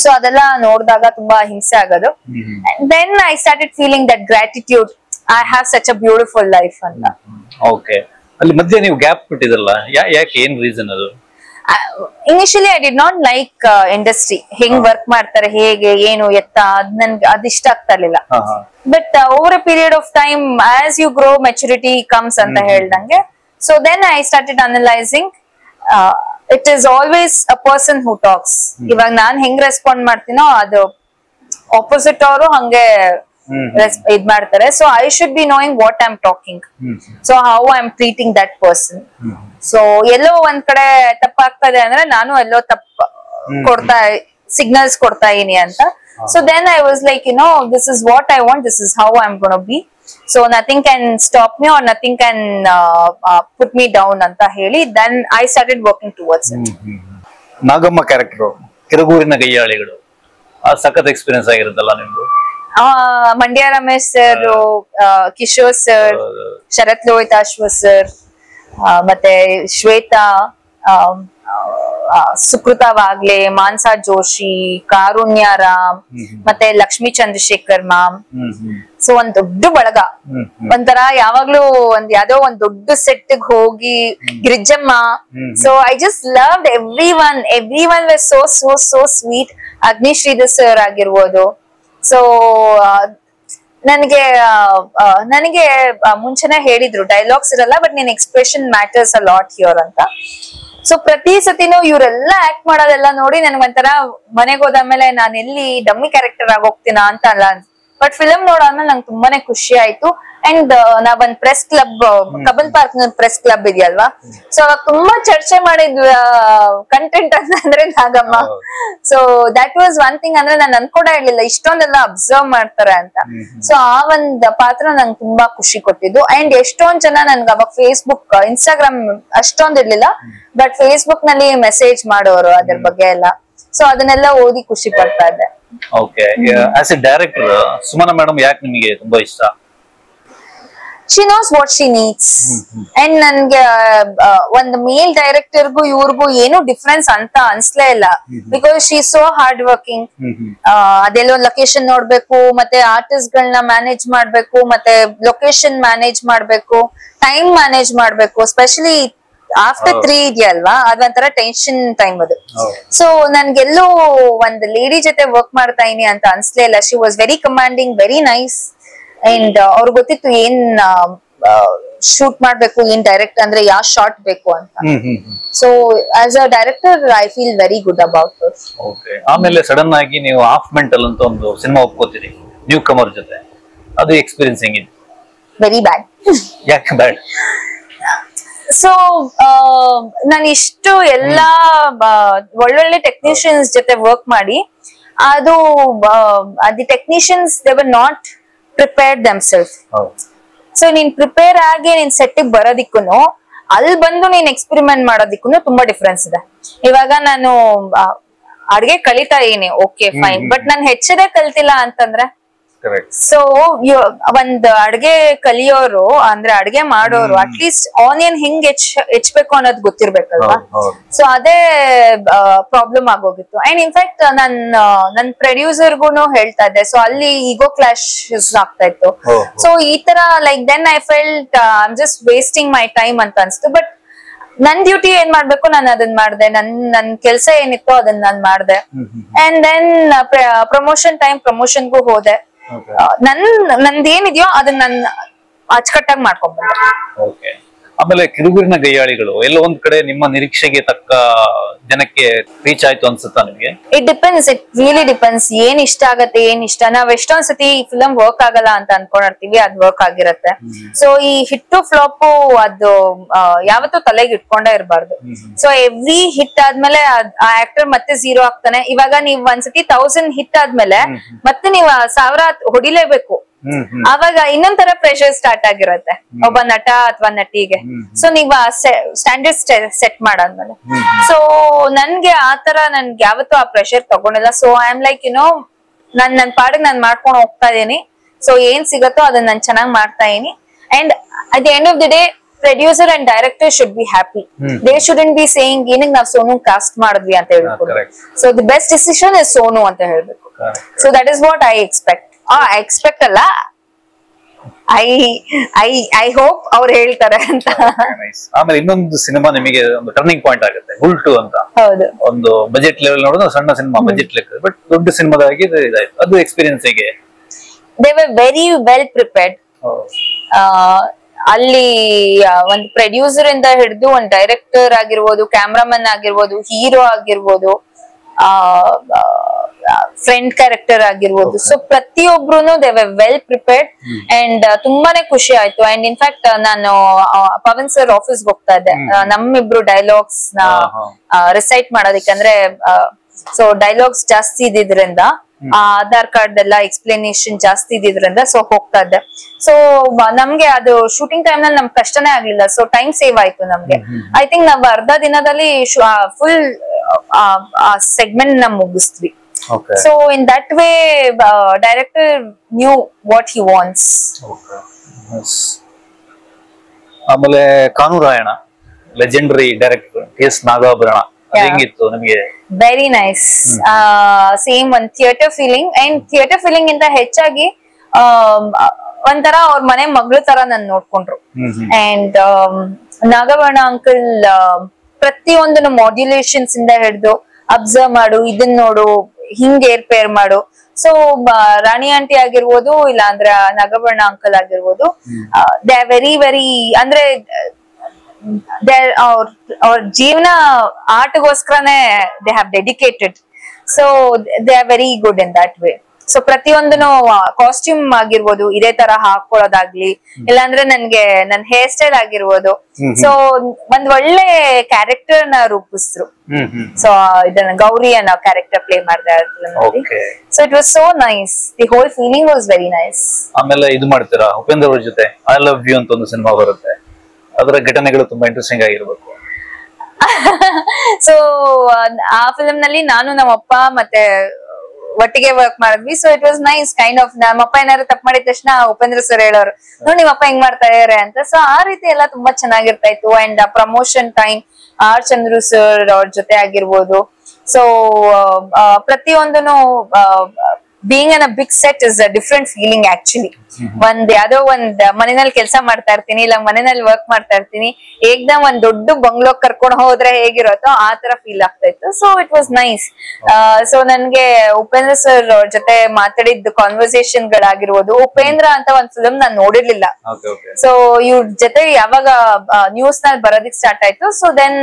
ಸೊ ಅದೆಲ್ಲ ನೋಡಿದಾಗ ತುಂಬಾ ಹಿಂಸೆ ಆಗೋದು. Then I started feeling that gratitude, I have such a beautiful life ಅಂತ. ಓಕೆ, ಅಲ್ಲಿ ಮಧ್ಯೆ ನೀವು ಗ್ಯಾಪ್ ಬಿಟ್ಟಿದ್ರಲ್ಲ, ಯಾಕೆ, ಏನ್ ರೀಸನ್ ಅದು? Initially I did not like industry, ಹೆಂಗ್ ವರ್ಕ್ ಮಾಡ್ತಾರೆ, ಹೇಗೆ ಏನು ಎತ್ತ, ನನ್ಗೆ ಅದ್ ಇಷ್ಟ ಆಗ್ತಾ ಇರ್ಲಿಲ್ಲ. But over a period of time as you grow maturity comes ಅಂತ ಹೇಳ್ದಂಗೆ, so then I started analysing it is always a person who talks. ಇವಾಗ ನಾನ್ ಹೆಂಗ್ ರೆಸ್ಪಾಂಡ್ ಮಾಡ್ತೀನೋ ಅದು ಆಪೋಸಿಟ್ ಅವರು ಹಂಗೆ ಇದ್ ಮಾಡ್ತಾರೆ. So I should be knowing what I am talking, so how I am treating that person. So ಎಲ್ಲೋ ಒಂದ್ ಕಡೆ ತಪ್ಪಾಗ್ತದೆ ಅಂದ್ರೆ ನಾನು ಎಲ್ಲೋ ಸಿಗ್ನಲ್ಸ್ ಕೊಡ್ತಾ ಇದೀನಿ ಅಂತ. So then I was like you know this is what I want, this is how I am gonna be. So nothing can stop me or nothing can put me down ಅಂತ ಹೇಳಿ then I started working towards it. Nagamma character ಕಿರಗೂರಿನ ಗಯ್ಯಾಳಿಗಳು, ಆ ಸಖತ್ experience ಆಗಿರುತ್ತಲ್ಲ ನಿಮ್ದು? Mandya Ramesh sir, Kishore sir, Sharath Lohithaswa sir, ಮತ್ತೆ ಶ್ವೇತಾ, ಸುಕೃತ ವಾಗ್ಲೆ, ಮಾನ್ಸಾ ಜೋಶಿ, ಕಾರುಣ್ಯ ರಾಮ್, ಮತ್ತೆ ಲಕ್ಷ್ಮೀ ಚಂದ್ರಶೇಖರ್ ಮ್ಯಾಮ್. ಸೊ ಒಂದ್ ದೊಡ್ಡ ಬಳಗ, ಒಂಥರ ಯಾವಾಗ್ಲೂ ಯಾವ್ದೋ ಒಂದ್ ದೊಡ್ಡ ಸೆಟ್ ಹೋಗಿ Girijamma. So I just loved everyone were so so so sweet. Agni Shridhar sir ಆಗಿರ್ಬೋದು. ಸೊ ನನಗೆ ಮುಂಚೆನೆ ಹೇಳಿದ್ರು ಡೈಲಾಗ್ಸ್ ಇರಲ್ಲ ಬಟ್ ನಿನ್ expression matters a lot here ಅಂತ. ಸೊ ಪ್ರತಿ ಸತಿನೂ ಇವ್ರೆಲ್ಲ ಆಕ್ಟ್ ಮಾಡೋದೆಲ್ಲ ನೋಡಿ ನನ್ಗೆ ಒಂಥರ ಮನೆಗೆ ಹೋದಾದ್ಮೇಲೆ ನಾನು ಎಲ್ಲಿ ಡಮ್ಮಿ ಕ್ಯಾರೆಕ್ಟರ್ ಆಗೋಗ್ತೀನ ಅಂತ ಅಲ್ಲ. ಬಟ್ ಫಿಲಮ್ ನೋಡಾದ್ಮೇಲೆ ನಂಗೆ ತುಂಬಾನೇ ಖುಷಿ ಆಯ್ತು. ಅಂಡ್ ನಾವೊಂದ್ press club, Cubbon park press club ಇದೆಯಲ್ವಾ, ಸೊ ಅವಾಗ ತುಂಬಾ ಚರ್ಚೆ ಮಾಡಿದ್ ಕಂಟೆಂಟ್ ಅಂದ್ರೆ Nagamma. So that was one thing. ಅಂದ್ರೆ ನಾನು ಅನ್ಕೊಂಡೇ ಇರ್ಲಿಲ್ಲ ಇಷ್ಟೊಂದೆಲ್ಲ ಅಬ್ಸರ್ವ್ ಮಾಡ್ತಾರೆ ಅಂತ. ಸೊ ಆ ಒಂದ್ ಪಾತ್ರ ನಂಗೆ ತುಂಬಾ ಖುಷಿ ಕೊಟ್ಟಿದ್ದು. ಅಂಡ್ ಎಷ್ಟೊಂದ್ ಜನ ನನ್ಗೆ ಅವಾಗ ಫೇಸ್ಬುಕ್, ಇನ್ಸ್ಟಾಗ್ರಾಮ್ ಅಷ್ಟೊಂದ್ ಇರ್ಲಿಲ್ಲ, ಬಟ್ ಫೇಸ್ಬುಕ್ ನಲ್ಲಿ ಮೆಸೇಜ್ ಮಾಡೋರು ಅದ್ರ ಬಗ್ಗೆ ಎಲ್ಲ. ಸೊ ಅದನ್ನೆಲ್ಲ ಓದಿ ಖುಷಿ ಪಡ್ತಾ ಇದ್ದೆ. Okay, as A director Sumana madam ಯಾಕೆ ನಿಮಗೆ ತುಂಬಾ ಇಷ್ಟ? She knows what she needs. And ನನ್ಗೆ ಒಂದ್ ಮೇಲ್ ಡೈರೆಕ್ಟರ್ಗೂ ಇವ್ರಿಗೂ ಏನು ಡಿಫ್ರೆನ್ಸ್ ಅಂತ ಅನ್ಸ್ಲೇ ಇಲ್ಲ. Because she so hard working. ಅದೆಲ್ಲೋ ಲೊಕೇಶನ್ ನೋಡ್ಬೇಕು, ಮತ್ತೆ ಆರ್ಟಿಸ್ಟ್ ಗಳನ್ನ ಮ್ಯಾನೇಜ್ ಮಾಡ್ಬೇಕು, ಮತ್ತೆ ಲೊಕೇಶನ್ ಮ್ಯಾನೇಜ್ ಮಾಡ್ಬೇಕು, ಟೈಮ್ ಮ್ಯಾನೇಜ್ ಮಾಡ್ಬೇಕು. ಸ್ಪೆಷಲಿ ಆಫ್ಟರ್ 3 ಇದೆಯಲ್ವಾ, ಅದೊಂಥರ ಟೆನ್ಷನ್ ಟೈಮ್ ಅದು. ಸೊ ನನ್ಗೆಲ್ಲೂ ಒಂದ್ ಲೇಡಿ ಜೊತೆ ವರ್ಕ್ ಮಾಡ್ತಾ ಇದೀನಿ ಅಂತ ಅನ್ಸ್ಲೇ ಇಲ್ಲ. She was very commanding, very nice. And ಅವ್ರಿಗೆ ಗೊತ್ತಿತ್ತು ಏನ್ ಶೂಟ್ ಮಾಡ್ಬೇಕು, ಏನ್ ಡೈರೆಕ್ಟ್ ಅಂದ್ರೆ ಯಾವ ಶಾರ್ಟ್ ಬೇಕು ಅಂತ. So as a director I feel very good about this. Okay. ಆಮೇಲೆ ಸಡನ್ ಆಗಿ ನೀವು ಹಾಫ್ ಮೆಂಟಲ್ ಅಂತ ಒಂದು ಸಿನಿಮಾ ಒಪ್ಕೋತೀರಿ ನ್ಯೂ ಕಮರ್ ಜೊತೆ, ಅದು ಎಕ್ಸ್ಪೀರಿಯನ್ಸ್ ಹೆಂಗಿದೆ? Very bad. ಯಾಕೆ ಬ್ಯಾಡ್? ಸೊ ನಾನು ಇಷ್ಟು ಎಲ್ಲಾ ಒಳ್ಳೊಳ್ಳೆ ಟೆಕ್ನಿಷಿಯನ್ಸ್ ಜೊತೆ ವರ್ಕ್ ಮಾಡಿ ಅದು the technicians they were not prepared themself. So ನೀನ್ ಪ್ರಿಪೇರ್ ಆಗಿ ನೀನ್ ಸೆಟ್ಟಿಗೆ ಬರೋದಿಕ್ಕೂನು ಅಲ್ಲಿ ಬಂದು ನೀನ್ ಎಕ್ಸ್ಪೆರಿಮೆಂಟ್ ಮಾಡೋದಿಕ್ಕೂನು ತುಂಬಾ ಡಿಫ್ರೆನ್ಸ್ ಇದೆ. ಇವಾಗ ನಾನು ಅಡ್ಗೆ ಕಲಿತಾ ಇದೀನಿ, ಓಕೆ ಫೈನ್, ಬಟ್ ನಾನು ಹೆಚ್ಚಿಗೆ ಕಲ್ತಿಲ್ಲ ಅಂತಂದ್ರೆ. ಸೊ ಒಂದ್ ಅಡ್ಗೆ ಕಲಿಯೋರು ಅಂದ್ರೆ ಅಡ್ಗೆ ಮಾಡೋರು ಅಟ್ಲೀಸ್ಟ್ ಆನಿಯನ್ ಹಿಂಗ್ ಹೆಚ್ಬೇಕು ಅನ್ನೋದು ಗೊತ್ತಿರ್ಬೇಕಲ್ವಾ. ಸೊ ಅದೇ ಪ್ರಾಬ್ಲಮ್ ಆಗೋಗಿತ್ತು. ಅಂಡ್ ಇನ್ಫ್ಯಾಕ್ಟ್ ನನ್ ಪ್ರೊಡ್ಯೂಸರ್ಗುನು ಹೇಳ್ತಾ ಇದ್ದೆ, ಸೊ ಅಲ್ಲಿ ಈಗೋ ಕ್ಲಾಶಸ್ ಆಗ್ತಾ ಇತ್ತು. ಸೊ ಈ ತರ like then I felt I am just wasting my time ಅಂತ ಅನ್ಸ್ತು. ಬಟ್ ನನ್ ಡ್ಯೂಟಿ ಏನ್ ಮಾಡ್ಬೇಕು ನಾನು ಅದನ್ನ ಮಾಡ್ದೆ, ನನ್ ಕೆಲ್ಸ ಏನಿತ್ತು ಅದನ್ನ ನಾನ್ ಮಾಡ್ದೆ. ಅಂಡ್ ದೆನ್ ಪ್ರಮೋಷನ್ ಟೈಮ್ ಪ್ರಮೋಷನ್ಗೂ ಹೋದೆ. ನಂದೇನಿದೆಯೋ ಅದನ್ನ ನಾನು ಅಚ್ಚುಕಟ್ಟಾಗಿ ಮಾಡ್ಕೊಂಡ್ಬಂದೆ. ಆಮೇಲೆ ಕಿರುಗೂರಿನ ಗಯ್ಯಾಳಿಗಳು ಎಲ್ಲೋ ಒಂದ್ ಕಡೆ ನಿಮ್ಮ ನಿರೀಕ್ಷೆಗೆ ತಕ್ಕ ಜನಕ್ಕೆ ರೀಚ್ ಆಯ್ತು ಅನ್ಸುತ್ತಾ ನಿಮ್ಗೆ? It depends, it really depends. ಏನ್ ಇಷ್ಟ ಆಗತ್ತೆ, ಏನ್ ಇಷ್ಟ. ನಾವ್ ಎಷ್ಟೊಂದ್ಸತಿ ಈ ಫಿಲಂ ವರ್ಕ್ ಆಗಲ್ಲ ಅಂತ ಅನ್ಕೊಂಡಿರ್ತೀವಿ, ಅದ್ ವರ್ಕ್ ಆಗಿರತ್ತೆ. ಸೊ ಈ ಹಿಟ್ಟು ಫ್ಲಾಪ್ ಅದು ಯಾವತ್ತೂ ತಲೆಗೆ ಇಟ್ಕೊಂಡೇ ಇರಬಾರ್ದು. ಸೊ ಎವ್ರಿ ಹಿಟ್ ಆದ್ಮೇಲೆ ಆ ಆಕ್ಟರ್ ಮತ್ತೆ ಝೀರೋ ಆಗ್ತಾನೆ. ಇವಾಗ ನೀವ್ ಒಂದ್ಸತಿ 1000 ಹಿಟ್ ಆದ್ಮೇಲೆ ಮತ್ತೆ ನೀವ್ 1000 ಹೊಡಿಲೇಬೇಕು. ಅವಾಗ ಇನ್ನೊಂದ್ ತರ ಪ್ರೆಷರ್ ಸ್ಟಾರ್ಟ್ ಆಗಿರತ್ತೆ ಒಬ್ಬ ನಟ ಅಥವಾ ನಟಿಗೆ. ಸೊ ನೀವ್ ಸ್ಟ್ಯಾಂಡರ್ಡ್ ಸೆಟ್ ಮಾಡಾದ್ಮೇಲೆ. ಸೊ ನನ್ಗೆ ಆತರ ನನ್ಗೆ ಯಾವತ್ತೂ ಆ ಪ್ರೆಷರ್ ತಗೊಂಡಿಲ್ಲ. ಸೊ ಐ ಆಮ್ ಲೈಕ್ ನನ್ ಪಾಡಿಗೆ ನಾನ್ ಮಾಡ್ಕೊಂಡು ಹೋಗ್ತಾ ಇದೀನಿ. ಸೊ ಏನ್ ಸಿಗತ್ತೋ ಅದನ್ನ ನಾನ್ ಚೆನ್ನಾಗ್ ಮಾಡ್ತಾ ಇದೀನಿ. And at the end of the day producer and director should be happy. They shouldn't be saying ಏನಕ್ಕೆ ನಾವ್ ಸೋನು ಕಾಸ್ಟ್ ಮಾಡಿದ್ವಿ ಅಂತ ಹೇಳ್ಬೇಕು. So the best decision is Sonu ಅಂತ ಹೇಳ್ಬೇಕು. So that is what I expect. Expect ಅಲ್ಲ, ಐ ಹೋಪ್ ಅವ್ರು ಹೇಳ್ತಾರೆ ಅಂತ. ಆಮೇಲೆ ಇನ್ನೊಂದು ಸಿನಿಮಾ ನಿಮಗೆ ಒಂದು ಟರ್ನಿಂಗ್ ಪಾಯಿಂಟ್ ಆಗುತ್ತೆ, ಹುಲ್ಟು ಅಂತ. ಹೌದು. ಒಂದು ಬಜೆಟ್ ಲೆವೆಲ್ ನೋಡೋದು ಸಣ್ಣ ಸಿನಿಮಾ, ಬಜೆಟ್ ಲೆಕ್ಕ, ಬಟ್ ದೊಡ್ಡ ಸಿನಿಮಾದಾಗಿ ಇದಾಯ್ತು. ಅದು ಎಕ್ಸ್ಪೀರಿಯನ್ಸ್ ಹೇಗೆ? They were very well prepared. ಅಲ್ಲಿ ಒಂದು ಪ್ರೊಡ್ಯೂಸರ್ ಇಂದ ಹಿಡಿದು ಒಂದು ಡೈರೆಕ್ಟರ್ ಆಗಿರ್ಬೋದು, ಕ್ಯಾಮ್ರಾಮನ್ ಆಗಿರ್ಬೋದು, ಹೀರೋ ಆಗಿರ್ಬೋದು, ಫ್ರೆಂಡ್ ಕ್ಯಾರೆಕ್ಟರ್ ಆಗಿರ್ಬೋದು. ಸೊ ಪ್ರತಿಯೊಬ್ರು they were well prepared. And ತುಂಬಾನೇ ಖುಷಿ ಆಯ್ತು. ಅಂಡ್ ಇನ್ಫ್ಯಾಕ್ಟ್ ನಾನು ಪವನ್ ಸರ್ ಆಫೀಸ್ ಹೋಗ್ತಾ ಇದ್ದೆ, ನಮ್ಮಿಬ್ರು ಡೈಲಾಗ್ಸ್ ನ ರಿಸೈಟ್ ಮಾಡೋದಕ್ಕೆ. ಅಂದ್ರೆ ಸೊ ಡೈಲಾಗ್ಸ್ ಜಾಸ್ತಿ ಇದ್ದಿದ್ರಿಂದ, ಆಧಾರ್ ಕಾರ್ಡ್ ಎಲ್ಲ ಎಕ್ಸ್ಪ್ಲನೇಷನ್ ಜಾಸ್ತಿ ಇದ್ದಿದ್ರಿಂದ ಸೊ ಹೋಗ್ತಾ ಇದ್ದೆ. ಸೊ ನಮ್ಗೆ ಅದು ಶೂಟಿಂಗ್ ಟೈಮ್ ನಲ್ಲಿ ನಮ್ಗೆ ಕಷ್ಟನೇ ಆಗ್ಲಿಲ್ಲ. ಸೊ ಟೈಮ್ ಸೇವ್ ಆಯ್ತು ನಮ್ಗೆ. ಐ ಥಿಂಕ್ ನಾವ್ ಅರ್ಧ ದಿನದಲ್ಲಿ ಫುಲ್ ಸೆಗ್ಮೆಂಟ್ ನ ಮುಗಿಸ್ತೀವಿ. So in that way director knew what he wants. ಆಮೇಲೆ ಕಾನೂರಾಯಣ ಲೆಜೆಂಡರಿ ಡೈರೆಕ್ಟರ್ ಎಸ್ ನಾಗಾಭರಣ, ಹೆಂಗಿತ್ತು ನಿಮಗೆ? Very nice. ಸೇಮ್ ಒಂದ್ theatre feeling. And theatre feeling ಇಂದ ಹೆಚ್ಚಾಗಿ ಒಂಥರ ಅವ್ರ ಮನೆ ಮಗಳು ತರ ನನ್ ನೋಡ್ಕೊಂಡ್ರು. ಅಂಡ್ ನಾಗಾಭರಣ ಅಂಕಲ್ ಪ್ರತಿಯೊಂದನ್ನು ಮಾಡ್ಯುಲೇಷನ್ಸ್ ಇಂದ ಹಿಡಿದು ಅಬ್ಸರ್ವ್ ಮಾಡು, ಇದನ್ ನೋಡು, ಹಿಂಗ್ ಏರ್ಪೇರ್ ಮಾಡು. ಸೊ ರಾಣಿ ಆಂಟಿ ಆಗಿರ್ಬೋದು, ಇಲ್ಲ ಅಂದ್ರೆ ನಾಗಾಭರಣ ಅಂಕಲ್ ಆಗಿರ್ಬೋದು, ದೇ ಆರ್ ವೆರಿ ವೆರಿ ಅಂದ್ರೆ ಅವ್ರ ಜೀವನ ಆರ್ಟ್ಗೋಸ್ಕರನೇ they have dedicated. So they are very good in that way. So ಪ್ರತಿಯೊಂದನು ಕಾಸ್ಟ್ಯೂಮ್ ಆಗಿರ್ಬೋದು ಇದೇ ತರ ಹಾಕೊಳ್ಳೋದಾಗ್ಲಿ, ಇಲ್ಲಾಂದ್ರೆ ನನ್ಗೆ ನನ್ ಹೇರ್ ಸ್ಟೈಲ್ ಆಗಿರ್ಬೋದು. ಸೊ ಒಂದ್ ಒಳ್ಳೆ ಕ್ಯಾರೆಕ್ಟರ್ ನ ರೂಪಿಸಿದ್ರು. ಸೊ ಇದನ್ನ ಗೌರಿ ಅನ್ನೋ ಕ್ಯಾರೆಕ್ಟರ್ ಪ್ಲೇ ಮಾಡ್ತಾ ಇರ್ತೀನಿ. So it was so nice. The whole feeling was very nice. ಆಮೇಲೆ ಇದು ಮಾಡ್ತೀರಾ ಉಪೇಂದ್ರ ಅವ್ರ ಜೊತೆ ಐ ಲವ್ ಯು ಅಂತ ಒಂದು ಸಿನಿಮಾ ಬರುತ್ತೆ, ಅದರ ಘಟನೆಗಳು ತುಂಬಾ ಇಂಟ್ರೆಸ್ಟಿಂಗ್ ಆಗಿರ್ಬೇಕು. ಸೊ ಆ ಫಿಲ್ಮ್ ನಲ್ಲಿ ನಾನು ನಮ್ಮಪ್ಪ ಮತ್ತೆ ಒಟ್ಟಿಗೆ ವರ್ಕ್ ಮಾಡಿದ್ವಿ. So it was nice kind of. ನಮ್ಮಪ್ಪ ಏನಾದ್ರು ತಪ್ಪು ಮಾಡಿದ ತಕ್ಷಣ ಉಪೇಂದ್ರ ಸರ್ ಹೇಳೋರು, ನೋಡಿ ನಿಮ್ಮಪ್ಪ ಹೆಂಗ್ ಮಾಡ್ತಾ ಇದಾರೆ ಅಂತ. ಸೊ ಆ ರೀತಿ ಎಲ್ಲ ತುಂಬಾ ಚೆನ್ನಾಗಿರ್ತಾ ಇತ್ತು. And promotion time R Chandru sir ಅವ್ರ ಜೊತೆ ಆಗಿರ್ಬೋದು. ಸೊ ಪ್ರತಿಯೊಂದನು being on a big set is a different feeling actually. ಯಾವ್ದೋ ಒಂದ್ ಮನೆಯಲ್ಲಿ ಕೆಲಸ ಮಾಡ್ತಾ ಇರ್ತೀನಿ, ಇಲ್ಲ ಮನೆಯಲ್ಲಿ ವರ್ಕ್ ಮಾಡ್ತಾ ಇರ್ತೀನಿ, ಏಕ್ದಮ್ ಒಂದ್ ದೊಡ್ಡ ಬಂಗ್ಲೋ ಕರ್ಕೊಂಡು ಹೋದ್ರೆ ಹೇಗಿರುತ್ತೋ ಆ ತರ ಫೀಲ್ ಆಗ್ತಾ ಇತ್ತು. So it was nice. So ನನ್ಗೆ ಉಪೇಂದ್ರ ಸರ್ ಜೊತೆ ಮಾತಾಡಿದ ಕಾನ್ವರ್ಸೇಷನ್ ಗಳಾಗಿರ್ಬೋದು, ಉಪೇಂದ್ರ ಅಂತ ಒಂದ್ ಫಿಲ್ಮ್ ನಾನ್ ನೋಡಿರ್ಲಿಲ್ಲ. ಸೊ ಇವ್ರ ಜೊತೆ ಯಾವಾಗ ನ್ಯೂಸ್ ನಲ್ಲಿ ಬರೋದಿಕ್ ಸ್ಟಾರ್ಟ್ ಆಯ್ತು, so then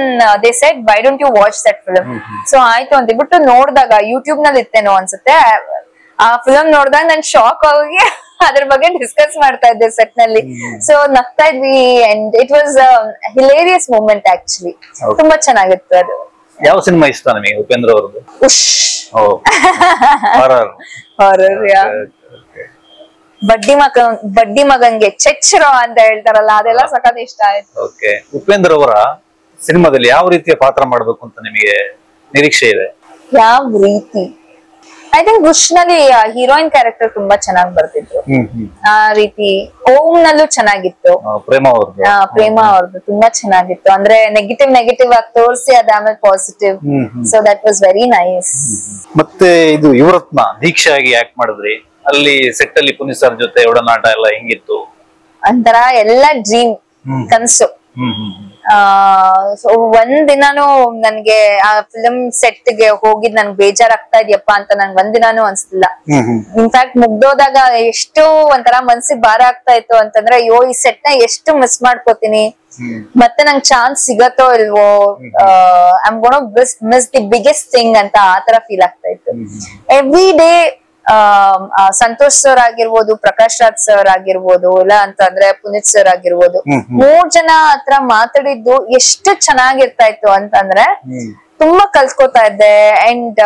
they said why don't you watch that film. So ಆಯ್ತು ಅಂತ ಬಿಟ್ಟು ನೋಡಿದಾಗ ಯೂಟ್ಯೂಬ್ ನಲ್ಲಿ ಇತ್ತೇನೋ ಅನ್ಸುತ್ತೆ, ಆ ಫಿಲಮ್ ನೋಡಿದಾಗ ನನ್ ಶಾಕ್ ಆಗಿ ಅದ್ರ ಬಗ್ಗೆ ಡಿಸ್ಕಸ್ ಮಾಡ್ತಾ ಇದ್ದೆ ಸೆಟ್ ನಲ್ಲಿ. ಸೊ ನಗ್ತಾ ಇದ್ವಿ and it was hilarious moment actually. ತುಂಬಾ ಚೆನ್ನಾಗಿತ್ತು ಅದು. ಯಾವ ಸಿನಿಮಾ ಇಷ್ಟ ನಿಮಗೆ ಉಪೇಂದ್ರ ಅವರದ್ದು? ಉಶ್ ಹಾರರ್. ಬಡ್ಡಿ ಮಗಂಗೆ ಚೆಚ್ಚರೋ ಅಂತ ಹೇಳ್ತಾರಲ್ಲ, ಅದೆಲ್ಲ ಸಖತ್ ಇಷ್ಟ ಆಯ್ತು. ಓಕೆ, ಉಪೇಂದ್ರ ಅವರ ಸಿನಿಮಾದಲ್ಲಿ ಯಾವ ರೀತಿಯ ಪಾತ್ರ ಮಾಡ್ಬೇಕು ಅಂತ ನಿಮಗೆ ನಿರೀಕ್ಷೆ ಇದೆ? ಯಾವ ರೀತಿ? ಐ ಥಿಂಕ್ ಬುಷ್ ನಲ್ಲಿ ಹೀರೋಯಿನ್ ಕ್ಯಾರೆಕ್ಟರ್ ತುಂಬಾ ಚೆನ್ನಾಗಿ ಬರ್ತಿದ್ರು. ಆ ರೀತಿ ಓಂ ನಲ್ಲೂ ಚೆನ್ನಾಗಿತ್ತು. ಪ್ರೇಮ ಅವ್ರದ್ದು ತುಂಬಾ ಚೆನ್ನಾಗಿತ್ತು. ಅಂದ್ರೆ ನೆಗೆಟಿವ್ ಆಗಿ ತೋರಿಸಿ ಅದಾದ್ಮೇಲೆ positive. So that was very nice. ಮತ್ತೆ ಇದು ಯುವರತ್ನ ದೀಕ್ಷಾ ಆಗಿ ಆಕ್ಟ್ ಮಾಡಿದ್ರಿ, ಅಲ್ಲಿ ಸೆಟ್ ಅಲ್ಲಿ ಪುನೀತ್ ಸರ್ ಜೊತೆ ಒಡನಾಟ ಎಲ್ಲ ಹೆಂಗಿತ್ತು? ಒಂಥರ ಎಲ್ಲ ಡ್ರೀಮ್, ಕನ್ಸು. ಒಂದ್ ದಿನಾನು ನನ್ಗೆ ಆ ಫಿಲಂ ಸೆಟ್ ಗೆ ಹೋಗಿದ್ ನನ್ಗೆ ಬೇಜಾರಾಗ್ತಾ ಇದೆಯಪ್ಪ ಅಂತ ನನ್ಗೆ ಒಂದ್ ದಿನಾನು ಅನ್ಸ್ತಿಲ್ಲ. ಇನ್ಫ್ಯಾಕ್ಟ್ ಮುಗ್ದೋದಾಗ ಎಷ್ಟು ಒಂಥರ ಮನ್ಸಿಗೆ ಭಾರ ಆಗ್ತಾ ಇತ್ತು ಅಂತಂದ್ರೆ, ಅಯ್ಯೋ ಈ ಸೆಟ್ ನ ಎಷ್ಟು ಮಿಸ್ ಮಾಡ್ಕೋತೀನಿ, ಮತ್ತೆ ನಂಗೆ ಚಾನ್ಸ್ ಸಿಗತ್ತೋ ಇಲ್ವೋ, I am gonna miss the biggest thing ಅಂತ ಆತರ ಫೀಲ್ ಆಗ್ತಾ ಇತ್ತು. ಎವ್ರಿ ಡೇ ಸಂತೋಷ್ ಸರ್ ಆಗಿರ್ಬೋದು, ಪ್ರಕಾಶ್ ರಾಜ್ ಸರ್ ಆಗಿರ್ಬೋದು, ಇಲ್ಲ ಅಂತಂದ್ರೆ ಪುನೀತ್ ಸರ್ ಆಗಿರ್ಬೋದು, 3 ಜನ ಹತ್ರ ಮಾತಾಡಿದ್ದು ಎಷ್ಟು ಚೆನ್ನಾಗಿರ್ತಾ ಇತ್ತು ಅಂತಂದ್ರೆ ತುಂಬಾ ಕಲ್ತ್ಕೋತಾ ಇದ್ದೆ. And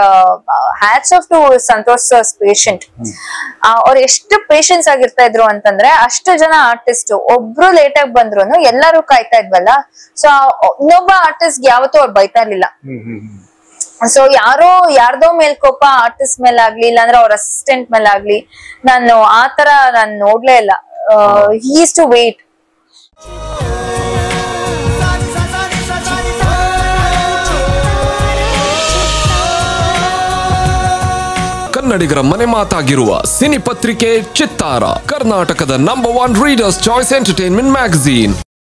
hats off to Santosh sir's patient. ಅವ್ರು ಎಷ್ಟು ಪೇಷನ್ಸ್ ಆಗಿರ್ತಾ ಇದ್ರು ಅಂತಂದ್ರೆ, ಅಷ್ಟು ಜನ ಆರ್ಟಿಸ್ಟ್ ಒಬ್ರು ಲೇಟ್ ಆಗಿ ಬಂದ್ರು ಎಲ್ಲರೂ ಕಾಯ್ತಾ ಇದ್ವಲ್ಲ. ಸೊ ಇನ್ನೊಬ್ಬ ಆರ್ಟಿಸ್ಟ್ ಯಾವತ್ತೂ ಅವ್ರು ಬೈತಾ ಇರ್ಲಿಲ್ಲ. ಸೊ ಯಾರ್ದೋ ಮೇಲ್ಕೋಪ ಆರ್ಟಿಸ್ಟ್ ಮೇಲೆ ಆಗ್ಲಿ, ಇಲ್ಲಾಂದ್ರೆ ಅವ್ರ ಅಸಿಸ್ಟೆಂಟ್ ಮೇಲೆ ಆಗ್ಲಿ, ನಾನು ಆತರ ನಾನು ನೋಡ್ಲೇ ಇಲ್ಲ. He is to wait. ಕನ್ನಡಿಗರ ಮನೆ ಮಾತಾಗಿರುವ ಸಿನಿ ಪತ್ರಿಕೆ ಚಿತ್ತಾರ, ಕರ್ನಾಟಕದ number 1 readers choice entertainment magazine.